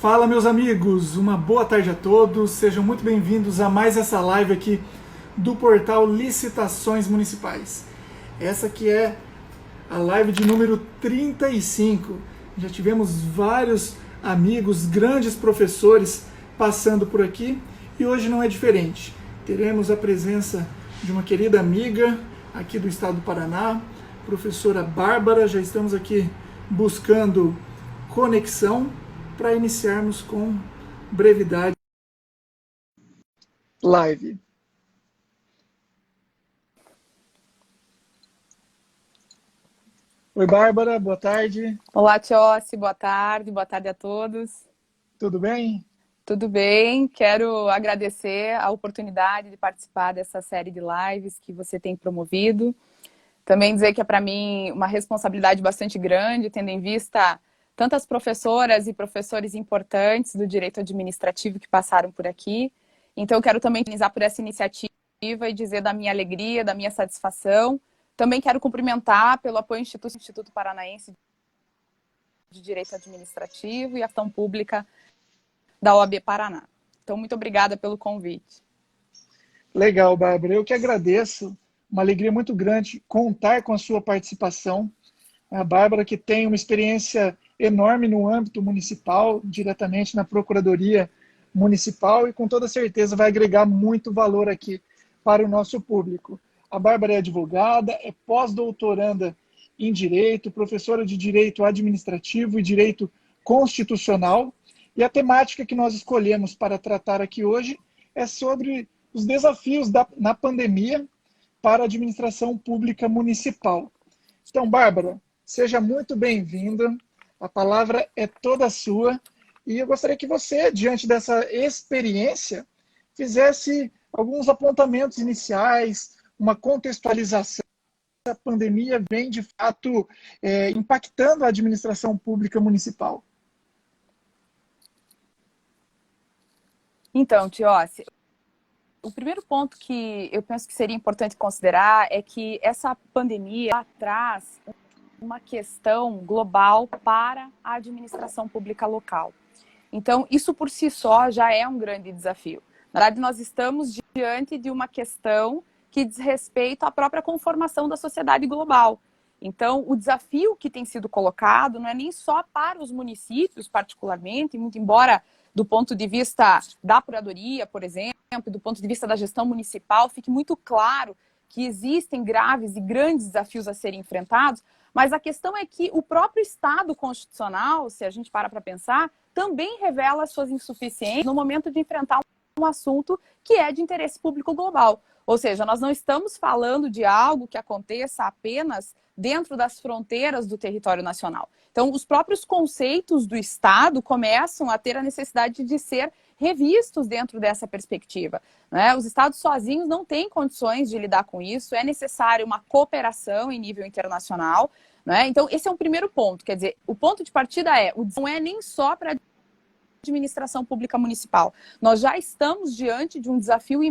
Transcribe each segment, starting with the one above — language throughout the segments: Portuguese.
Fala, meus amigos, uma boa tarde a todos, sejam muito bem-vindos a mais essa live aqui do portal Licitações Municipais. Essa aqui é a live de número 35. Já tivemos vários amigos, grandes professores passando por aqui e hoje não é diferente. Teremos a presença de uma querida amiga aqui do estado do Paraná, professora Bárbara. Já estamos aqui buscando conexão para iniciarmos com brevidade. Live. Oi, Bárbara, boa tarde. Olá, Tiossi, boa tarde a todos. Tudo bem? Tudo bem, quero agradecer a oportunidade de participar dessa série de lives que você tem promovido. Também dizer que é para mim uma responsabilidade bastante grande, tendo em vista tantas professoras e professores importantes do direito administrativo que passaram por aqui. Então, quero também parabenizar por essa iniciativa e dizer da minha alegria, da minha satisfação. Também quero cumprimentar pelo apoio ao Instituto Paranaense de Direito Administrativo e Ação Pública da OAB Paraná. Então, muito obrigada pelo convite. Legal, Bárbara. Eu que agradeço. Uma alegria muito grande contar com a sua participação. A Bárbara, que tem uma experiência enorme no âmbito municipal, diretamente na Procuradoria Municipal, e com toda certeza vai agregar muito valor aqui para o nosso público. A Bárbara é advogada, é pós-doutoranda em Direito, professora de Direito Administrativo e Direito Constitucional, e a temática que nós escolhemos para tratar aqui hoje é sobre os desafios na pandemia para a administração pública municipal. Então, Bárbara, seja muito bem-vinda, a palavra é toda sua, e eu gostaria que você, diante dessa experiência, fizesse alguns apontamentos iniciais, uma contextualização. A pandemia vem, de fato, impactando a administração pública municipal. Então, Tiossi, o primeiro ponto que eu penso que seria importante considerar é que essa pandemia traz uma questão global para a administração pública local. Então, isso por si só já é um grande desafio. Na verdade, nós estamos diante de uma questão que diz respeito à própria conformação da sociedade global. Então, o desafio que tem sido colocado não é nem só para os municípios, particularmente, muito embora do ponto de vista da Procuradoria, por exemplo, do ponto de vista da gestão municipal, fique muito claro que existem graves e grandes desafios a serem enfrentados, mas a questão é que o próprio Estado constitucional, se a gente para pensar, também revela suas insuficiências no momento de enfrentar um assunto que é de interesse público global. Ou seja, nós não estamos falando de algo que aconteça apenas dentro das fronteiras do território nacional. Então, os próprios conceitos do Estado começam a ter a necessidade de ser revistos dentro dessa perspectiva, né? Os estados sozinhos não têm condições de lidar com isso, é necessário uma cooperação em nível internacional, né? Então, esse é um primeiro ponto, quer dizer, o ponto de partida não é nem só para a administração pública municipal, nós já estamos diante de um desafio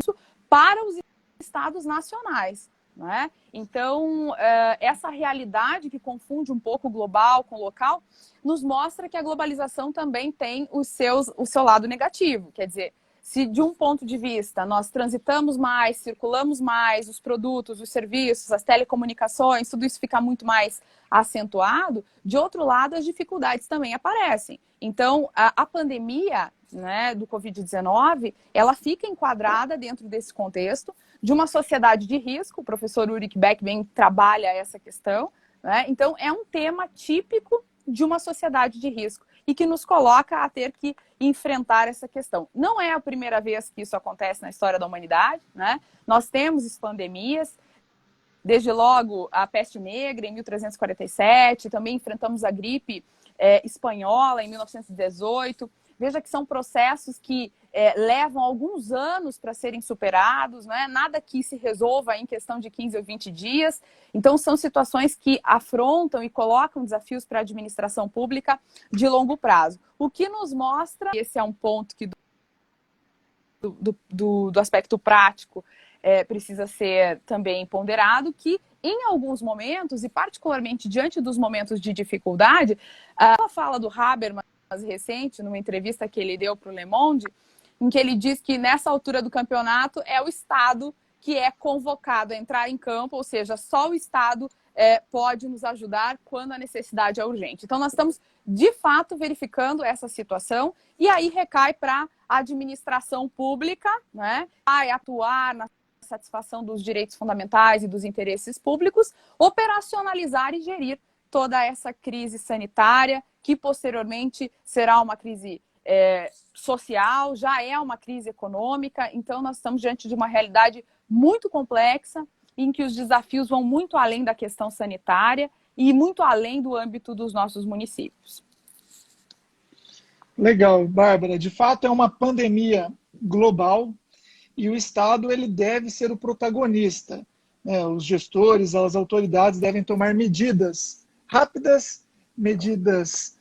para os estados nacionais, né? Então, essa realidade que confunde um pouco o global com o local, nos mostra que a globalização também tem o seu lado negativo. Quer dizer, se de um ponto de vista nós transitamos mais, circulamos mais, os produtos, os serviços, as telecomunicações, tudo isso fica muito mais acentuado, de outro lado as dificuldades também aparecem. Então, a pandemia, né, do Covid-19, ela fica enquadrada dentro desse contexto de uma sociedade de risco. O professor Ulrich Beck bem trabalha essa questão, né? Então, é um tema típico de uma sociedade de risco e que nos coloca a ter que enfrentar essa questão. Não é a primeira vez que isso acontece na história da humanidade, né? Nós temos pandemias, desde logo a peste negra em 1347, também enfrentamos a gripe espanhola em 1918. Veja que são processos que levam alguns anos para serem superados, né? Nada que se resolva em questão de 15 ou 20 dias. Então, são situações que afrontam e colocam desafios para a administração pública de longo prazo. O que nos mostra, e esse é um ponto que do aspecto prático precisa ser também ponderado, que em alguns momentos, e particularmente diante dos momentos de dificuldade, a fala do Habermas recente, numa entrevista que ele deu para o Le Monde, em que ele diz que nessa altura do campeonato é o Estado que é convocado a entrar em campo, ou seja, só o Estado pode nos ajudar quando a necessidade é urgente. Então, nós estamos, de fato, verificando essa situação e aí recai para a administração pública, né, vai atuar na satisfação dos direitos fundamentais e dos interesses públicos, operacionalizar e gerir toda essa crise sanitária, que posteriormente será uma crise social, já é uma crise econômica. Então, nós estamos diante de uma realidade muito complexa, em que os desafios vão muito além da questão sanitária e muito além do âmbito dos nossos municípios. Legal, Bárbara. De fato, é uma pandemia global e o Estado ele deve ser o protagonista. Os gestores, as autoridades devem tomar medidas rápidas, medidas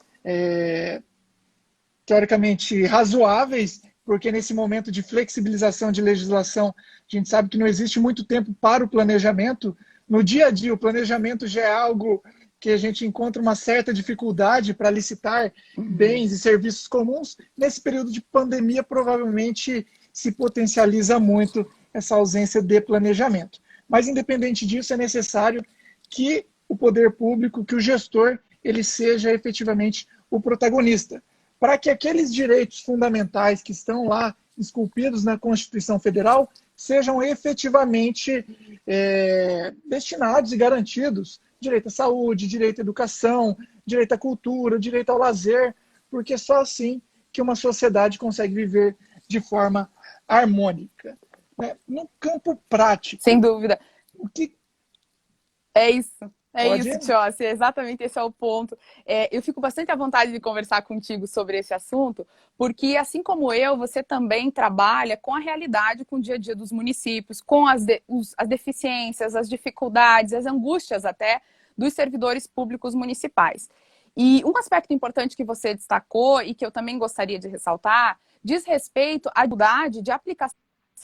teoricamente razoáveis, porque nesse momento de flexibilização de legislação, a gente sabe que não existe muito tempo para o planejamento. No dia a dia, o planejamento já é algo que a gente encontra uma certa dificuldade para licitar bens e serviços comuns. Nesse período de pandemia, provavelmente se potencializa muito essa ausência de planejamento. Mas, independente disso, é necessário que o poder público, que o gestor, ele seja efetivamente o protagonista, para que aqueles direitos fundamentais que estão lá esculpidos na Constituição Federal sejam efetivamente destinados e garantidos. Direito à saúde, direito à educação, direito à cultura, direito ao lazer, porque só assim que uma sociedade consegue viver de forma harmônica. No campo prático. Sem dúvida. O que... É isso. Isso, Tiossi, exatamente esse é o ponto. Eu fico bastante à vontade de conversar contigo sobre esse assunto, porque assim como eu, você também trabalha com a realidade, com o dia a dia dos municípios, com as deficiências, as dificuldades, as angústias até dos servidores públicos municipais. E um aspecto importante que você destacou e que eu também gostaria de ressaltar, diz respeito à dificuldade de aplicação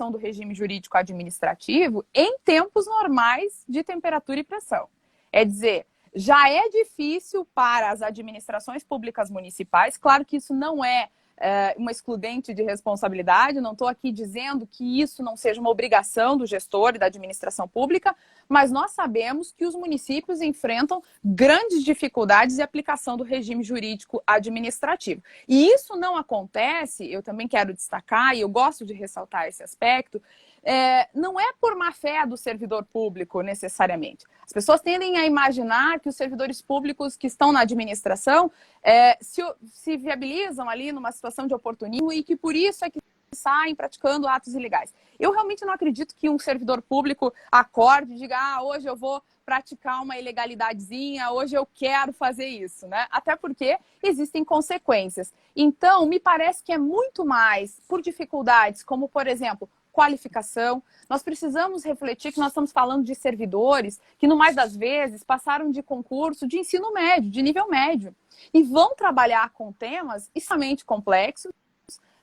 do regime jurídico administrativo em tempos normais de temperatura e pressão. É dizer, já é difícil para as administrações públicas municipais, claro que isso não é uma excludente de responsabilidade, não estou aqui dizendo que isso não seja uma obrigação do gestor e da administração pública, mas nós sabemos que os municípios enfrentam grandes dificuldades de aplicação do regime jurídico administrativo. E isso não acontece, eu também quero destacar, e eu gosto de ressaltar esse aspecto, não é por má fé do servidor público, necessariamente. As pessoas tendem a imaginar que os servidores públicos que estão na administração se viabilizam ali numa situação de oportunismo e que por isso é que saem praticando atos ilegais. Eu realmente não acredito que um servidor público acorde e diga, hoje eu vou praticar uma ilegalidadezinha, hoje eu quero fazer isso, né? Até porque existem consequências. Então, me parece que é muito mais por dificuldades, como, por exemplo, qualificação. Nós precisamos refletir que nós estamos falando de servidores que, no mais das vezes, passaram de concurso de ensino médio, de nível médio, e vão trabalhar com temas extremamente complexos.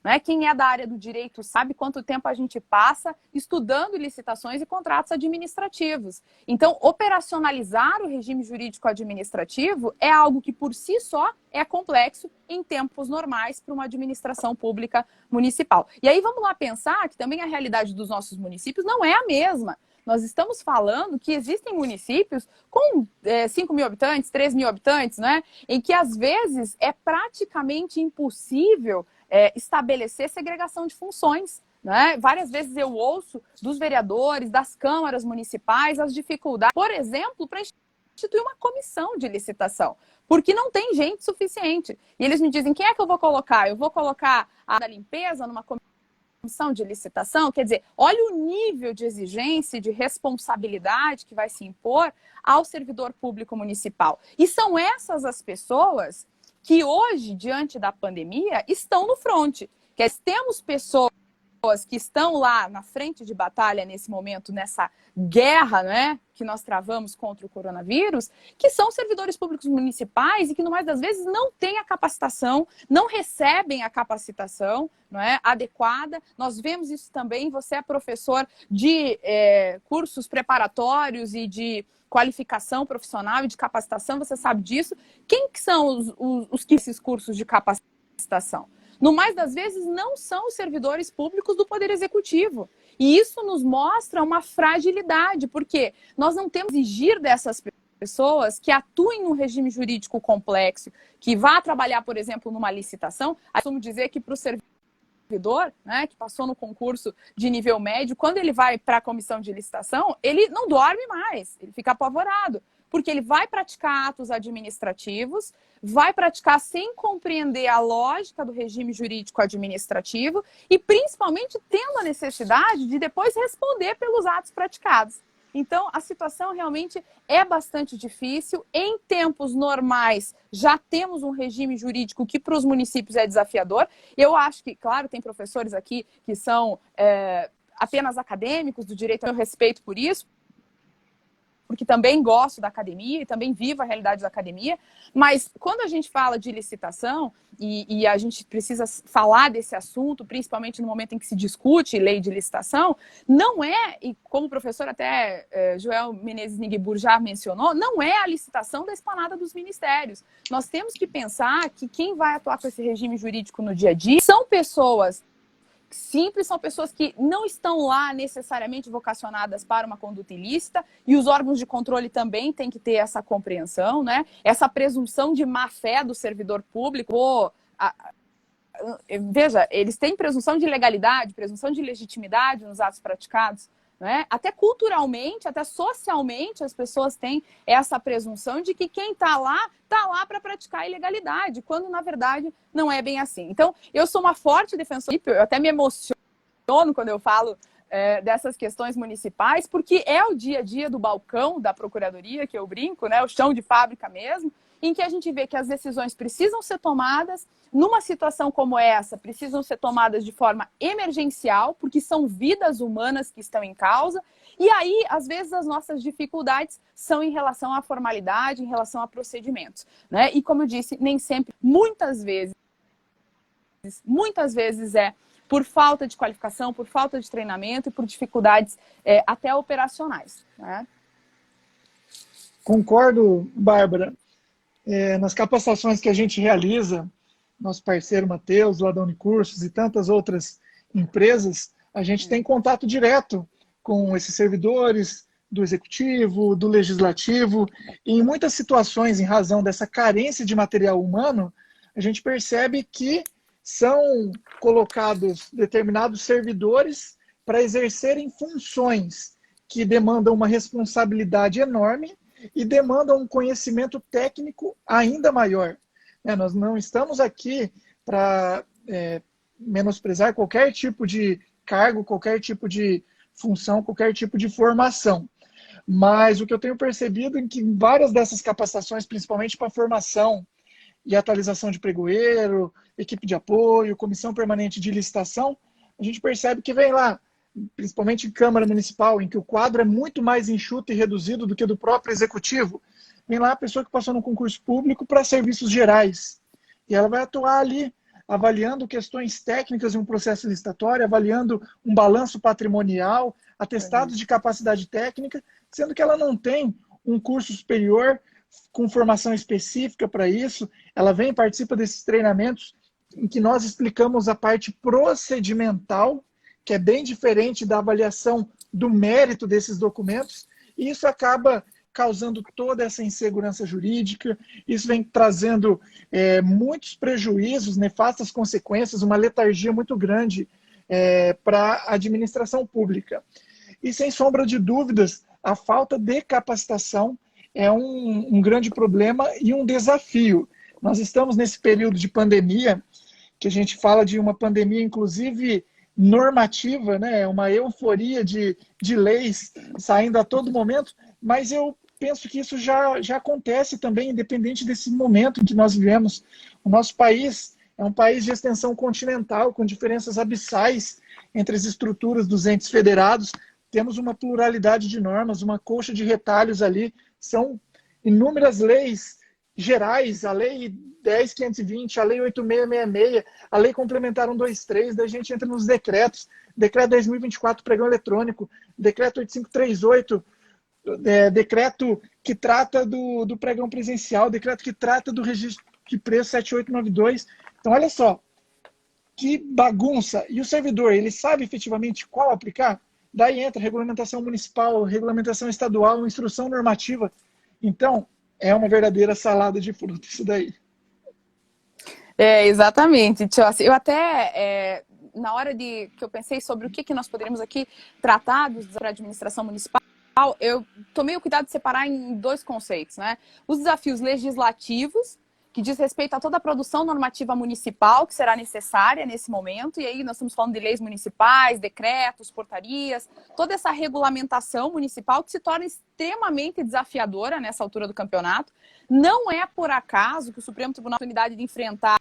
Né? Quem é da área do direito sabe quanto tempo a gente passa estudando licitações e contratos administrativos. Então, operacionalizar o regime jurídico administrativo é algo que, por si só, é complexo em tempos normais para uma administração pública municipal. E aí vamos lá pensar que também a realidade dos nossos municípios não é a mesma. Nós estamos falando que existem municípios com 5 mil habitantes, 3 mil habitantes, né? Em que, às vezes, é praticamente impossível estabelecer segregação de funções. Né? Várias vezes eu ouço dos vereadores, das câmaras municipais, as dificuldades, por exemplo, para instituir uma comissão de licitação, porque não tem gente suficiente. E eles me dizem, quem é que eu vou colocar? Eu vou colocar a da limpeza numa comissão de licitação? Quer dizer, olha o nível de exigência e de responsabilidade que vai se impor ao servidor público municipal. E são essas as pessoas que hoje, diante da pandemia, estão no fronte. Temos pessoas que estão lá na frente de batalha nesse momento, nessa guerra, né, que nós travamos contra o coronavírus, que são servidores públicos municipais e que, no mais das vezes, não têm a capacitação, não recebem a capacitação, não é, adequada. Nós vemos isso também, você é professor de cursos preparatórios e de qualificação profissional e de capacitação, você sabe disso. Quem que são esses cursos de capacitação? licitação. No mais das vezes, não são os servidores públicos do Poder Executivo. E isso nos mostra uma fragilidade, porque nós não temos que exigir dessas pessoas que atuem num regime jurídico complexo, que vá trabalhar, por exemplo, numa licitação. Eu costumo dizer que para o servidor, né, que passou no concurso de nível médio, quando ele vai para a comissão de licitação, ele não dorme mais, ele fica apavorado, porque ele vai praticar atos administrativos, vai praticar sem compreender a lógica do regime jurídico administrativo e, principalmente, tendo a necessidade de depois responder pelos atos praticados. Então, a situação realmente é bastante difícil. Em tempos normais, já temos um regime jurídico que para os municípios é desafiador. Eu acho que, claro, tem professores aqui que são apenas acadêmicos do direito, eu respeito por isso, porque também gosto da academia e também vivo a realidade da academia, mas quando a gente fala de licitação, e a gente precisa falar desse assunto, principalmente no momento em que se discute lei de licitação, não é, e como o professor até Joel Menezes Nigbur já mencionou, não é a licitação da esplanada dos ministérios. Nós temos que pensar que quem vai atuar com esse regime jurídico no dia a dia são pessoas simples, são pessoas que não estão lá necessariamente vocacionadas para uma conduta ilícita, e os órgãos de controle também têm que ter essa compreensão, né? Essa presunção de má-fé do servidor público. Veja, eles têm presunção de legalidade, presunção de legitimidade nos atos praticados, né? Até culturalmente, até socialmente, as pessoas têm essa presunção de que quem está lá para praticar a ilegalidade, quando, na verdade, não é bem assim. Então, eu sou uma forte defensora, eu até me emociono quando eu falo dessas questões municipais, porque é o dia a dia do balcão da Procuradoria, que eu brinco, né? O chão de fábrica mesmo, em que a gente vê que as decisões precisam ser tomadas, numa situação como essa, precisam ser tomadas de forma emergencial, porque são vidas humanas que estão em causa, e aí, às vezes, as nossas dificuldades são em relação à formalidade, em relação a procedimentos, né? E como eu disse, nem sempre, muitas vezes é por falta de qualificação, por falta de treinamento e por dificuldades até operacionais, né? Concordo, Bárbara. Nas capacitações que a gente realiza, nosso parceiro Matheus, lá da Unicursos e tantas outras empresas, a gente tem contato direto com esses servidores do executivo, do legislativo, e em muitas situações, em razão dessa carência de material humano, a gente percebe que são colocados determinados servidores para exercerem funções que demandam uma responsabilidade enorme e demandam um conhecimento técnico ainda maior. Nós não estamos aqui para menosprezar qualquer tipo de cargo, qualquer tipo de função, qualquer tipo de formação. Mas o que eu tenho percebido é que em várias dessas capacitações, principalmente para formação e atualização de pregoeiro, equipe de apoio, comissão permanente de licitação, a gente percebe que vem lá, principalmente em Câmara Municipal, em que o quadro é muito mais enxuto e reduzido do que do próprio Executivo, vem lá a pessoa que passou no concurso público para serviços gerais. E ela vai atuar ali, avaliando questões técnicas de um processo licitatório, avaliando um balanço patrimonial, atestados de capacidade técnica, sendo que ela não tem um curso superior com formação específica para isso. Ela vem e participa desses treinamentos em que nós explicamos a parte procedimental, que é bem diferente da avaliação do mérito desses documentos, e isso acaba causando toda essa insegurança jurídica, isso vem trazendo muitos prejuízos, nefastas consequências, uma letargia muito grande para a administração pública. E, sem sombra de dúvidas, a falta de capacitação é um grande problema e um desafio. Nós estamos nesse período de pandemia, que a gente fala de uma pandemia, inclusive, normativa, né? Uma euforia de leis saindo a todo momento, mas eu penso que isso já acontece também, independente desse momento em que nós vivemos. O nosso país é um país de extensão continental, com diferenças abissais entre as estruturas dos entes federados. Temos uma pluralidade de normas, uma coxa de retalhos ali, são inúmeras leis gerais, a Lei 10.520, a Lei 8.666, a Lei Complementar 123, daí a gente entra nos decretos, Decreto 10.024, pregão eletrônico, Decreto 8538, decreto que trata do pregão presencial, decreto que trata do registro de preço 7892. Então, olha só, que bagunça. E o servidor, ele sabe efetivamente qual aplicar? Daí entra regulamentação municipal, regulamentação estadual, instrução normativa. Então, é uma verdadeira salada de frutas isso daí. Exatamente. Eu até, na hora que eu pensei sobre o que nós poderíamos aqui tratar da administração municipal, eu tomei o cuidado de separar em dois conceitos, né? Os desafios legislativos, que diz respeito a toda a produção normativa municipal que será necessária nesse momento, e aí nós estamos falando de leis municipais, decretos, portarias, toda essa regulamentação municipal que se torna extremamente desafiadora nessa altura do campeonato. Não é por acaso que o Supremo Tribunal tem a oportunidade de enfrentar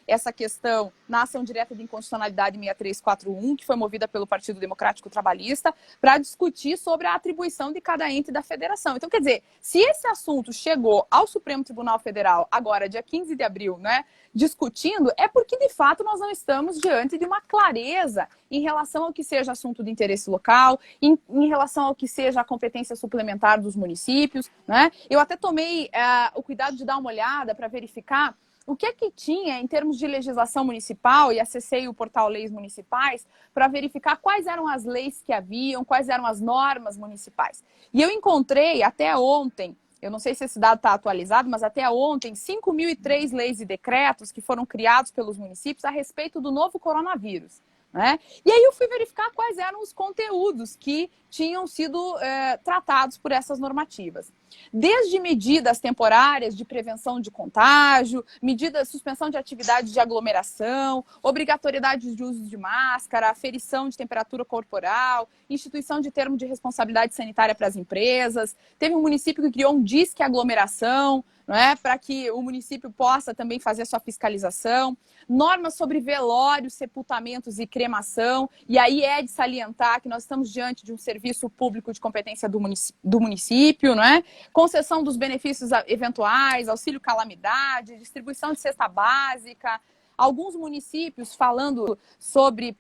essa questão na ação direta de inconstitucionalidade 6341, que foi movida pelo Partido Democrático Trabalhista, para discutir sobre a atribuição de cada ente da federação. Então, quer dizer, se esse assunto chegou ao Supremo Tribunal Federal, agora, dia 15 de abril, né, discutindo, é porque, de fato, nós não estamos diante de uma clareza em relação ao que seja assunto de interesse local, em relação ao que seja a competência suplementar dos municípios, né? Eu até tomei o cuidado de dar uma olhada para verificar o que é que tinha em termos de legislação municipal, e acessei o portal Leis Municipais para verificar quais eram as leis que haviam, quais eram as normas municipais. E eu encontrei até ontem, eu não sei se esse dado está atualizado, mas até ontem, 5.003 leis e decretos que foram criados pelos municípios a respeito do novo coronavírus, né? E aí eu fui verificar quais eram os conteúdos que tinham sido tratados por essas normativas. Desde medidas temporárias de prevenção de contágio, medidas de suspensão de atividades de aglomeração, obrigatoriedade de uso de máscara, aferição de temperatura corporal, instituição de termo de responsabilidade sanitária para as empresas. Teve um município que criou um disque aglomeração, não é? Para que o município possa também fazer a sua fiscalização. Normas sobre velórios, sepultamentos e cremação. E aí é de salientar que nós estamos diante de um serviço público de competência do município, não é? Concessão dos benefícios eventuais, auxílio calamidade, distribuição de cesta básica. Alguns municípios falando sobre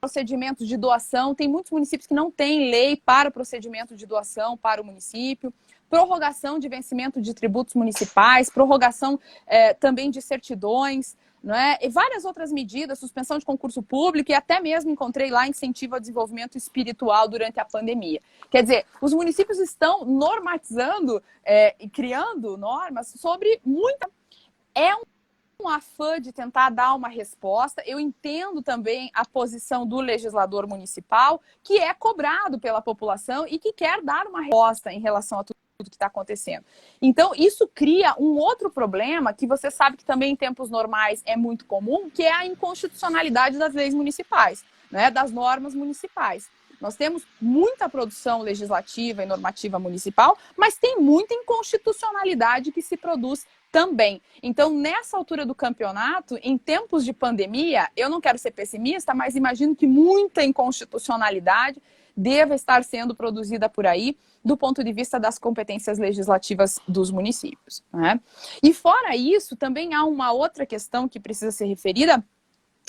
procedimentos de doação. Tem muitos municípios que não têm lei para procedimento de doação para o município. Prorrogação de vencimento de tributos municipais, prorrogação também de certidões, não é? E várias outras medidas, suspensão de concurso público e até mesmo encontrei lá incentivo ao desenvolvimento espiritual durante a pandemia. Quer dizer, os municípios estão normatizando e criando normas sobre muita... É um afã de tentar dar uma resposta. Eu entendo também a posição do legislador municipal, que é cobrado pela população e que quer dar uma resposta em relação a tudo que está acontecendo. Então, isso cria um outro problema que você sabe que também em tempos normais é muito comum, que é a inconstitucionalidade das leis municipais, né, das normas municipais. Nós temos muita produção legislativa e normativa municipal, mas tem muita inconstitucionalidade que se produz também. Então, nessa altura do campeonato, em tempos de pandemia, eu não quero ser pessimista, mas imagino que muita inconstitucionalidade deva estar sendo produzida por aí, do ponto de vista das competências legislativas dos municípios, né? E fora isso, também há uma outra questão que precisa ser referida,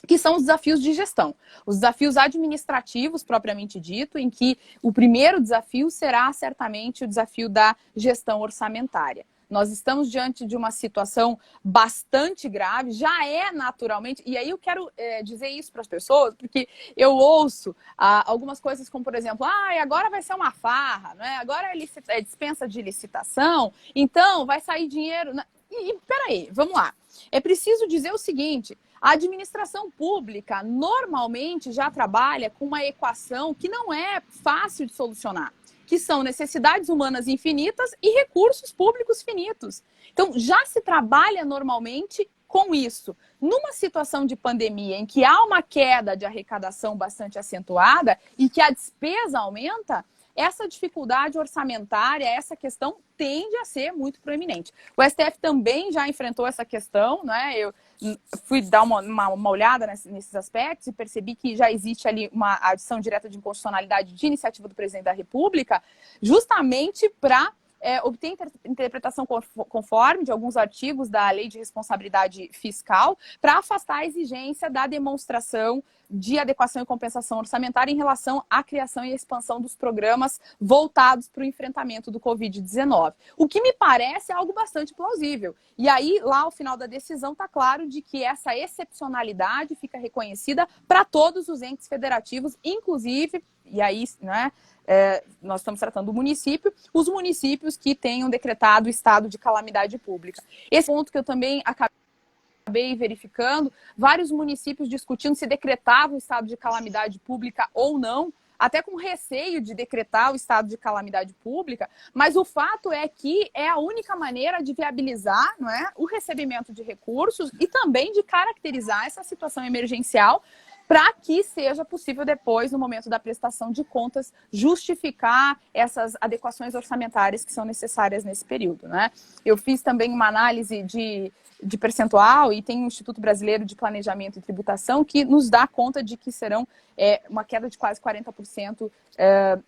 que são os desafios de gestão. Os desafios administrativos, propriamente dito, em que o primeiro desafio será certamente o desafio da gestão orçamentária. Nós estamos diante de uma situação bastante grave, já é naturalmente, e aí eu quero dizer isso para as pessoas, porque eu ouço algumas coisas como, por exemplo, agora vai ser uma farra, né? Agora é dispensa de licitação, então vai sair dinheiro... E peraí, vamos lá. É preciso dizer o seguinte, a administração pública normalmente já trabalha com uma equação que não é fácil de solucionar, que são necessidades humanas infinitas e recursos públicos finitos. Então, já se trabalha normalmente com isso. Numa situação de pandemia em que há uma queda de arrecadação bastante acentuada e que a despesa aumenta, essa dificuldade orçamentária, essa questão tende a ser muito proeminente. O STF também já enfrentou essa questão, né? Eu fui dar uma olhada nesses aspectos e percebi que já existe ali uma adição direta de inconstitucionalidade de iniciativa do presidente da República, justamente para obter interpretação conforme de alguns artigos da Lei de Responsabilidade Fiscal para afastar a exigência da demonstração de adequação e compensação orçamentária em relação à criação e expansão dos programas voltados para o enfrentamento do Covid-19. O que me parece algo bastante plausível. E aí, lá ao final da decisão, está claro de que essa excepcionalidade fica reconhecida para todos os entes federativos, inclusive, e aí, né, nós estamos tratando do município, os municípios que tenham decretado o estado de calamidade pública. Esse ponto que eu também acabei verificando, vários municípios discutindo se decretavam o estado de calamidade pública ou não, até com receio de decretar o estado de calamidade pública, mas o fato é que é a única maneira de viabilizar, não é, o recebimento de recursos e também de caracterizar essa situação emergencial para que seja possível depois, no momento da prestação de contas, justificar essas adequações orçamentárias que são necessárias nesse período, né? Eu fiz também uma análise de percentual e tem o Instituto Brasileiro de Planejamento e Tributação que nos dá conta de que serão uma queda de quase 40%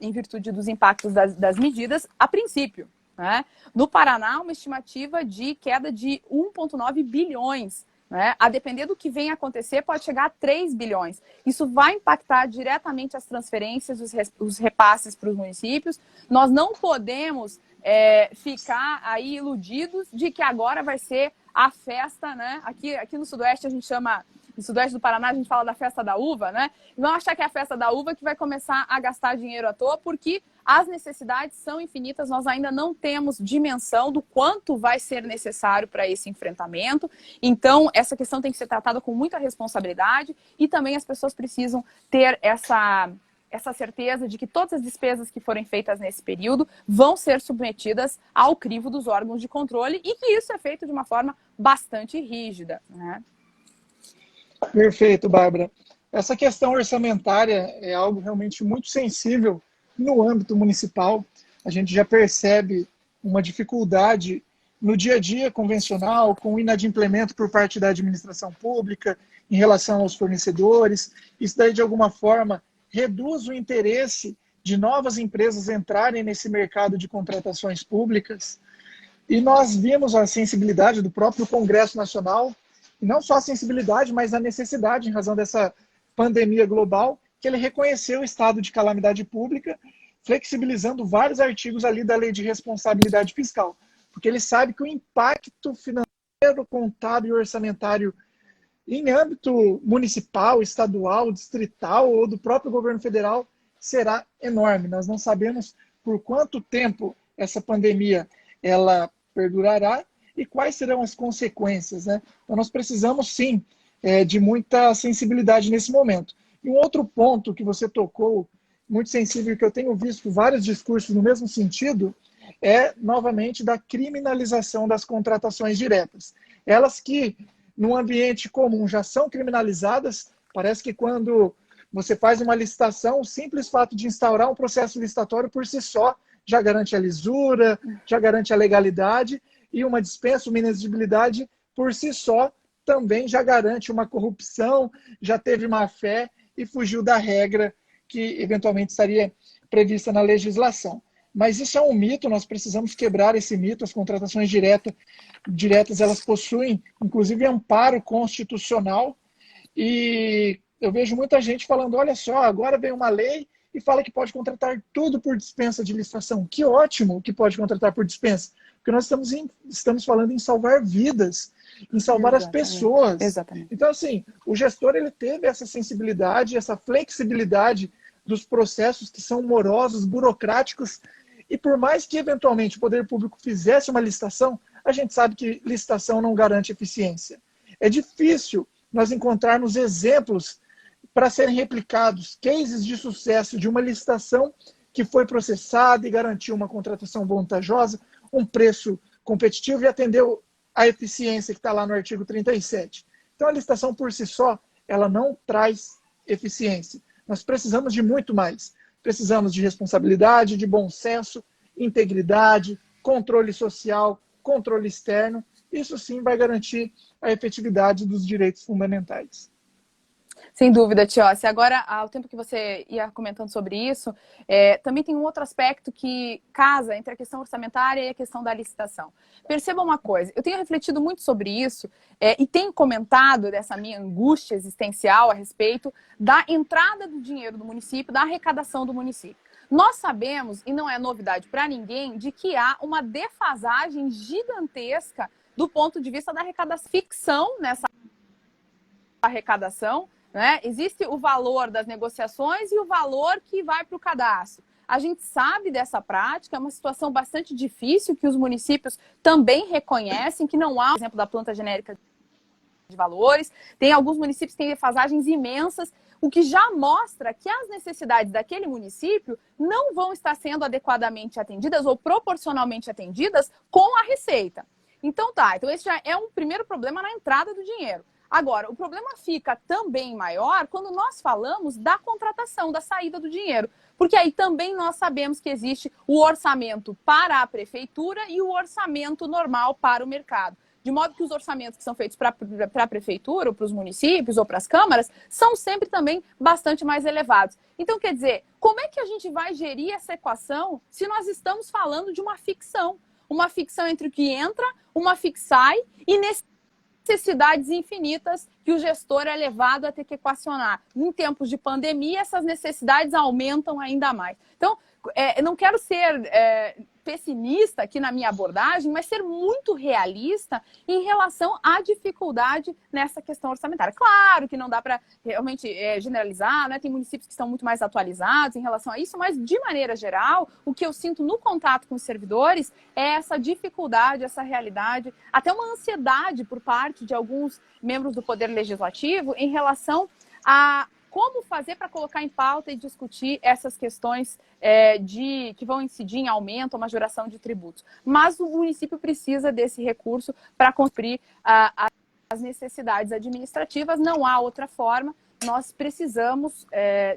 em virtude dos impactos das medidas a princípio, né? No Paraná, uma estimativa de queda de 1,9 bilhões. A depender do que venha acontecer, pode chegar a 3 bilhões. Isso vai impactar diretamente as transferências, os repasses para os municípios. Nós não podemos ficar aí iludidos de que agora vai ser a festa, né? Aqui no Sudoeste a gente chama, no Sudoeste do Paraná a gente fala da festa da uva, né? Não achar que é a festa da uva que vai começar a gastar dinheiro à toa, porque as necessidades são infinitas, nós ainda não temos dimensão do quanto vai ser necessário para esse enfrentamento. Então, essa questão tem que ser tratada com muita responsabilidade e também as pessoas precisam ter essa certeza de que todas as despesas que forem feitas nesse período vão ser submetidas ao crivo dos órgãos de controle e que isso é feito de uma forma bastante rígida, né? Perfeito, Bárbara. Essa questão orçamentária é algo realmente muito sensível no âmbito municipal. A gente já percebe uma dificuldade no dia a dia convencional, com o inadimplemento por parte da administração pública em relação aos fornecedores. Isso daí, de alguma forma, reduz o interesse de novas empresas entrarem nesse mercado de contratações públicas. E nós vimos a sensibilidade do próprio Congresso Nacional, e não só a sensibilidade, mas a necessidade, em razão dessa pandemia global, que ele reconheceu o estado de calamidade pública, flexibilizando vários artigos ali da Lei de Responsabilidade Fiscal. Porque ele sabe que o impacto financeiro, contábil e orçamentário em âmbito municipal, estadual, distrital ou do próprio governo federal será enorme. Nós não sabemos por quanto tempo essa pandemia ela perdurará e quais serão as consequências, né? Então nós precisamos sim de muita sensibilidade nesse momento. E um outro ponto que você tocou, muito sensível, que eu tenho visto vários discursos no mesmo sentido, é novamente da criminalização das contratações diretas. Elas que no ambiente comum já são criminalizadas, parece que quando você faz uma licitação, o simples fato de instaurar um processo licitatório por si só já garante a lisura, já garante a legalidade, e uma dispensa, uma inexigibilidade por si só também já garante uma corrupção, já teve má fé e fugiu da regra que eventualmente estaria prevista na legislação. Mas isso é um mito, nós precisamos quebrar esse mito. As contratações diretas, elas possuem, inclusive, amparo constitucional. E eu vejo muita gente falando, olha só, agora vem uma lei e fala que pode contratar tudo por dispensa de licitação. Que ótimo que pode contratar por dispensa, porque nós estamos falando em salvar vidas, em salvar as pessoas. Exatamente. Então, assim, o gestor ele teve essa sensibilidade, essa flexibilidade dos processos que são morosos, burocráticos, e por mais que eventualmente o poder público fizesse uma licitação, a gente sabe que licitação não garante eficiência. É difícil nós encontrarmos exemplos para serem replicados, cases de sucesso de uma licitação que foi processada e garantiu uma contratação vantajosa, um preço competitivo e atendeu a eficiência que está lá no artigo 37. Então a licitação por si só, ela não traz eficiência. Nós precisamos de muito mais. Precisamos de responsabilidade, de bom senso, integridade, controle social, controle externo. Isso sim vai garantir a efetividade dos direitos fundamentais. Sem dúvida, Tiossi. Agora, ao tempo que você ia comentando sobre isso, também tem um outro aspecto que casa entre a questão orçamentária e a questão da licitação. Perceba uma coisa, eu tenho refletido muito sobre isso e tenho comentado dessa minha angústia existencial a respeito da entrada do dinheiro do município, da arrecadação do município. Nós sabemos, e não é novidade para ninguém, de que há uma defasagem gigantesca do ponto de vista da arrecadação. Ficção nessa arrecadação, né? Existe o valor das negociações e o valor que vai para o cadastro. A gente sabe dessa prática, é uma situação bastante difícil que os municípios também reconhecem, que não há, por exemplo, da planta genérica de valores. Tem alguns municípios que têm defasagens imensas, o que já mostra que as necessidades daquele município não vão estar sendo adequadamente atendidas ou proporcionalmente atendidas com a receita. Então então esse já é um primeiro problema na entrada do dinheiro. Agora, o problema fica também maior quando nós falamos da contratação, da saída do dinheiro. Porque aí também nós sabemos que existe o orçamento para a prefeitura e o orçamento normal para o mercado. De modo que os orçamentos que são feitos para a prefeitura, ou para os municípios, ou para as câmaras, são sempre também bastante mais elevados. Então, quer dizer, como é que a gente vai gerir essa equação se nós estamos falando de uma ficção? Uma ficção entre o que entra, uma que sai e necessidades infinitas que o gestor é levado a ter que equacionar. Em tempos de pandemia, essas necessidades aumentam ainda mais. Então, eu não quero ser pessimista aqui na minha abordagem, mas ser muito realista em relação à dificuldade nessa questão orçamentária. Claro que não dá para realmente generalizar, né? Tem municípios que estão muito mais atualizados em relação a isso, mas de maneira geral, o que eu sinto no contato com os servidores é essa dificuldade, essa realidade, até uma ansiedade por parte de alguns membros do Poder Legislativo em relação a como fazer para colocar em pauta e discutir essas questões que vão incidir em aumento ou majoração de tributos. Mas o município precisa desse recurso para cumprir as necessidades administrativas, não há outra forma. Nós precisamos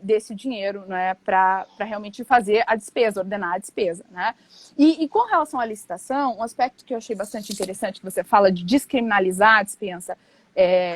desse dinheiro, né, para realmente fazer a despesa, ordenar a despesa. Né? E com relação à licitação, um aspecto que eu achei bastante interessante, que você fala de descriminalizar a dispensa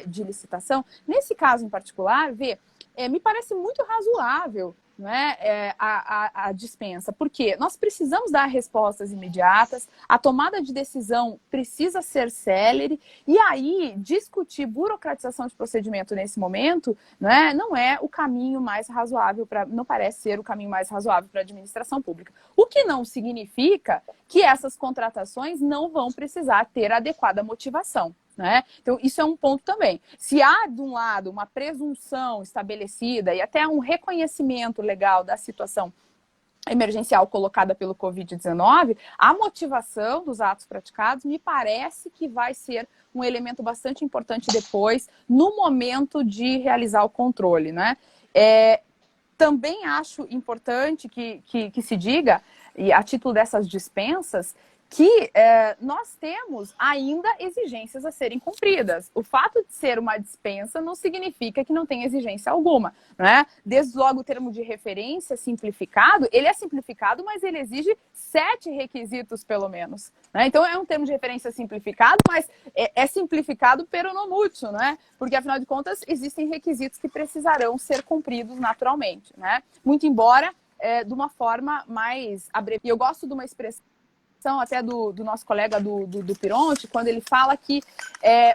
de licitação, nesse caso em particular, me parece muito razoável, né, a dispensa, porque nós precisamos dar respostas imediatas, a tomada de decisão precisa ser célere, e aí discutir burocratização de procedimento nesse momento, né, não é o caminho mais razoável, não parece ser o caminho mais razoável para a administração pública. O que não significa que essas contratações não vão precisar ter adequada motivação. Né? Então, isso é um ponto também. Se há, de um lado, uma presunção estabelecida e até um reconhecimento legal da situação emergencial colocada pelo Covid-19, a motivação dos atos praticados me parece que vai ser um elemento bastante importante depois, no momento de realizar o controle. Né? Também acho importante que se diga, e a título dessas dispensas, que nós temos ainda exigências a serem cumpridas. O fato de ser uma dispensa não significa que não tem exigência alguma. Né? Desde logo o termo de referência simplificado, ele é simplificado, mas ele exige 7 requisitos pelo menos. Né? Então é um termo de referência simplificado, mas é simplificado pero non mútil, né? Porque afinal de contas existem requisitos que precisarão ser cumpridos naturalmente. Né? Muito embora de uma forma mais abreviada. E eu gosto de uma expressão até do nosso colega do Pironte, quando ele fala que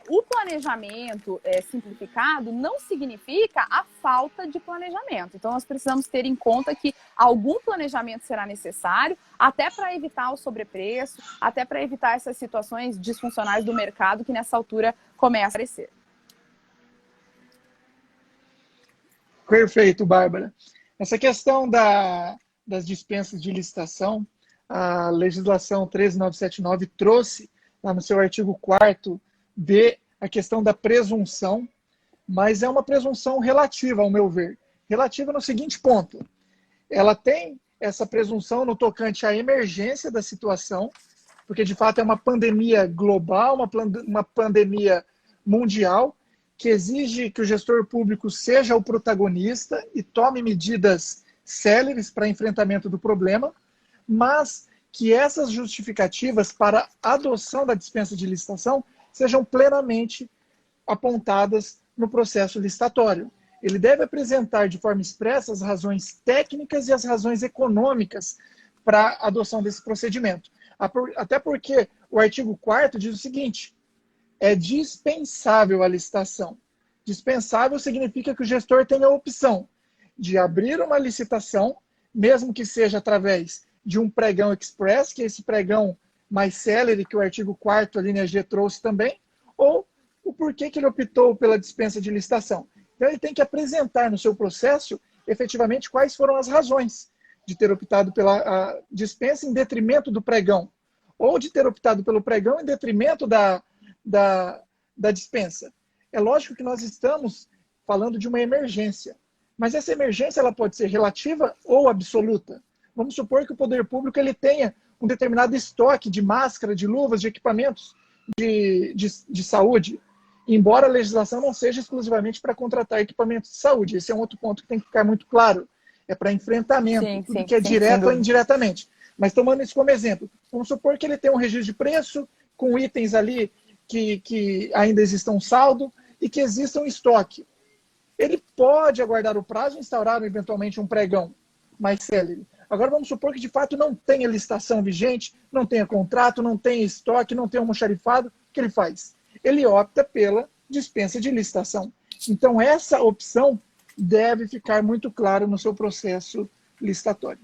o planejamento simplificado não significa a falta de planejamento. Então, nós precisamos ter em conta que algum planejamento será necessário, até para evitar o sobrepreço, até para evitar essas situações disfuncionais do mercado que nessa altura começam a aparecer. Perfeito, Bárbara. Essa questão das dispensas de licitação, a legislação 13979 trouxe lá no seu artigo 4º a questão da presunção, mas é uma presunção relativa, ao meu ver. Relativa no seguinte ponto: ela tem essa presunção no tocante à emergência da situação, porque de fato é uma pandemia global, uma pandemia mundial, que exige que o gestor público seja o protagonista e tome medidas céleres para enfrentamento do problema, mas que essas justificativas para a adoção da dispensa de licitação sejam plenamente apontadas no processo licitatório. ele deve apresentar de forma expressa as razões técnicas e as razões econômicas para a adoção desse procedimento. Até porque o artigo 4º diz o seguinte: é dispensável a licitação. Dispensável significa que o gestor tem a opção de abrir uma licitação, mesmo que seja através de um pregão express, que é esse pregão mais célere que o artigo 4º, a linha G, trouxe também, ou o porquê que ele optou pela dispensa de licitação. Então, ele tem que apresentar no seu processo, efetivamente, quais foram as razões de ter optado pela dispensa em detrimento do pregão, ou de ter optado pelo pregão em detrimento da dispensa. É lógico que nós estamos falando de uma emergência, mas essa emergência ela pode ser relativa ou absoluta. Vamos supor que o poder público ele tenha um determinado estoque de máscara, de luvas, de equipamentos de saúde, embora a legislação não seja exclusivamente para contratar equipamentos de saúde. Esse é um outro ponto que tem que ficar muito claro. É para enfrentamento, tudo que é direto ou indiretamente. Mas tomando isso como exemplo, vamos supor que ele tem um registro de preço com itens ali que ainda existam saldo e que existam estoque. Ele pode aguardar o prazo e instaurar eventualmente um pregão mais célere. Agora vamos supor que de fato não tenha licitação vigente, não tenha contrato, não tenha estoque, não tenha almoxarifado. O que ele faz? Ele opta pela dispensa de licitação. Então essa opção deve ficar muito clara no seu processo licitatório.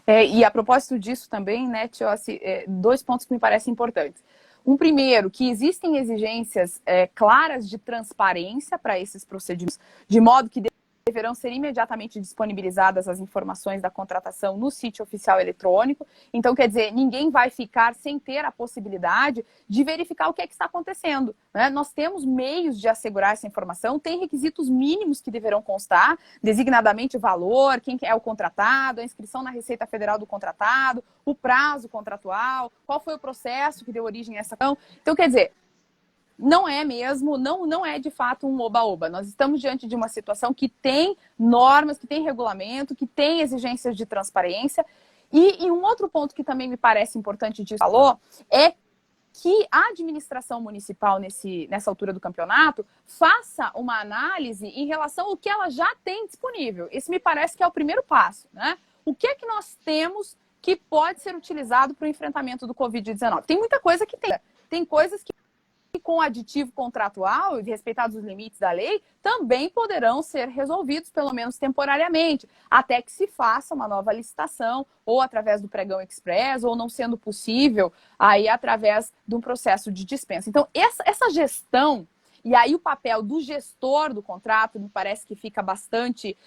E a propósito disso também, né, Tiossi, dois pontos que me parecem importantes. Um primeiro, que existem exigências claras de transparência para esses procedimentos, de modo que deverão ser imediatamente disponibilizadas as informações da contratação no sítio oficial eletrônico. Então, quer dizer, ninguém vai ficar sem ter a possibilidade de verificar o que é que está acontecendo, né? Nós temos meios de assegurar essa informação, tem requisitos mínimos que deverão constar, designadamente o valor, quem é o contratado, a inscrição na Receita Federal do contratado, o prazo contratual, qual foi o processo que deu origem a essa ação. Então, quer dizer, não é mesmo, não é de fato um oba-oba. Nós estamos diante de uma situação que tem normas, que tem regulamento, que tem exigências de transparência. E um outro ponto que também me parece importante de falou é que a administração municipal, nessa altura do campeonato, faça uma análise em relação ao que ela já tem disponível. Esse me parece que é o primeiro passo, né? O que é que nós temos que pode ser utilizado para o enfrentamento do Covid-19? Tem muita coisa que tem. Tem coisas que com aditivo contratual, respeitados os limites da lei, também poderão ser resolvidos, pelo menos temporariamente, até que se faça uma nova licitação, ou através do pregão express, ou não sendo possível, aí através de um processo de dispensa. Então, essa gestão, e aí o papel do gestor do contrato, me parece que fica bastante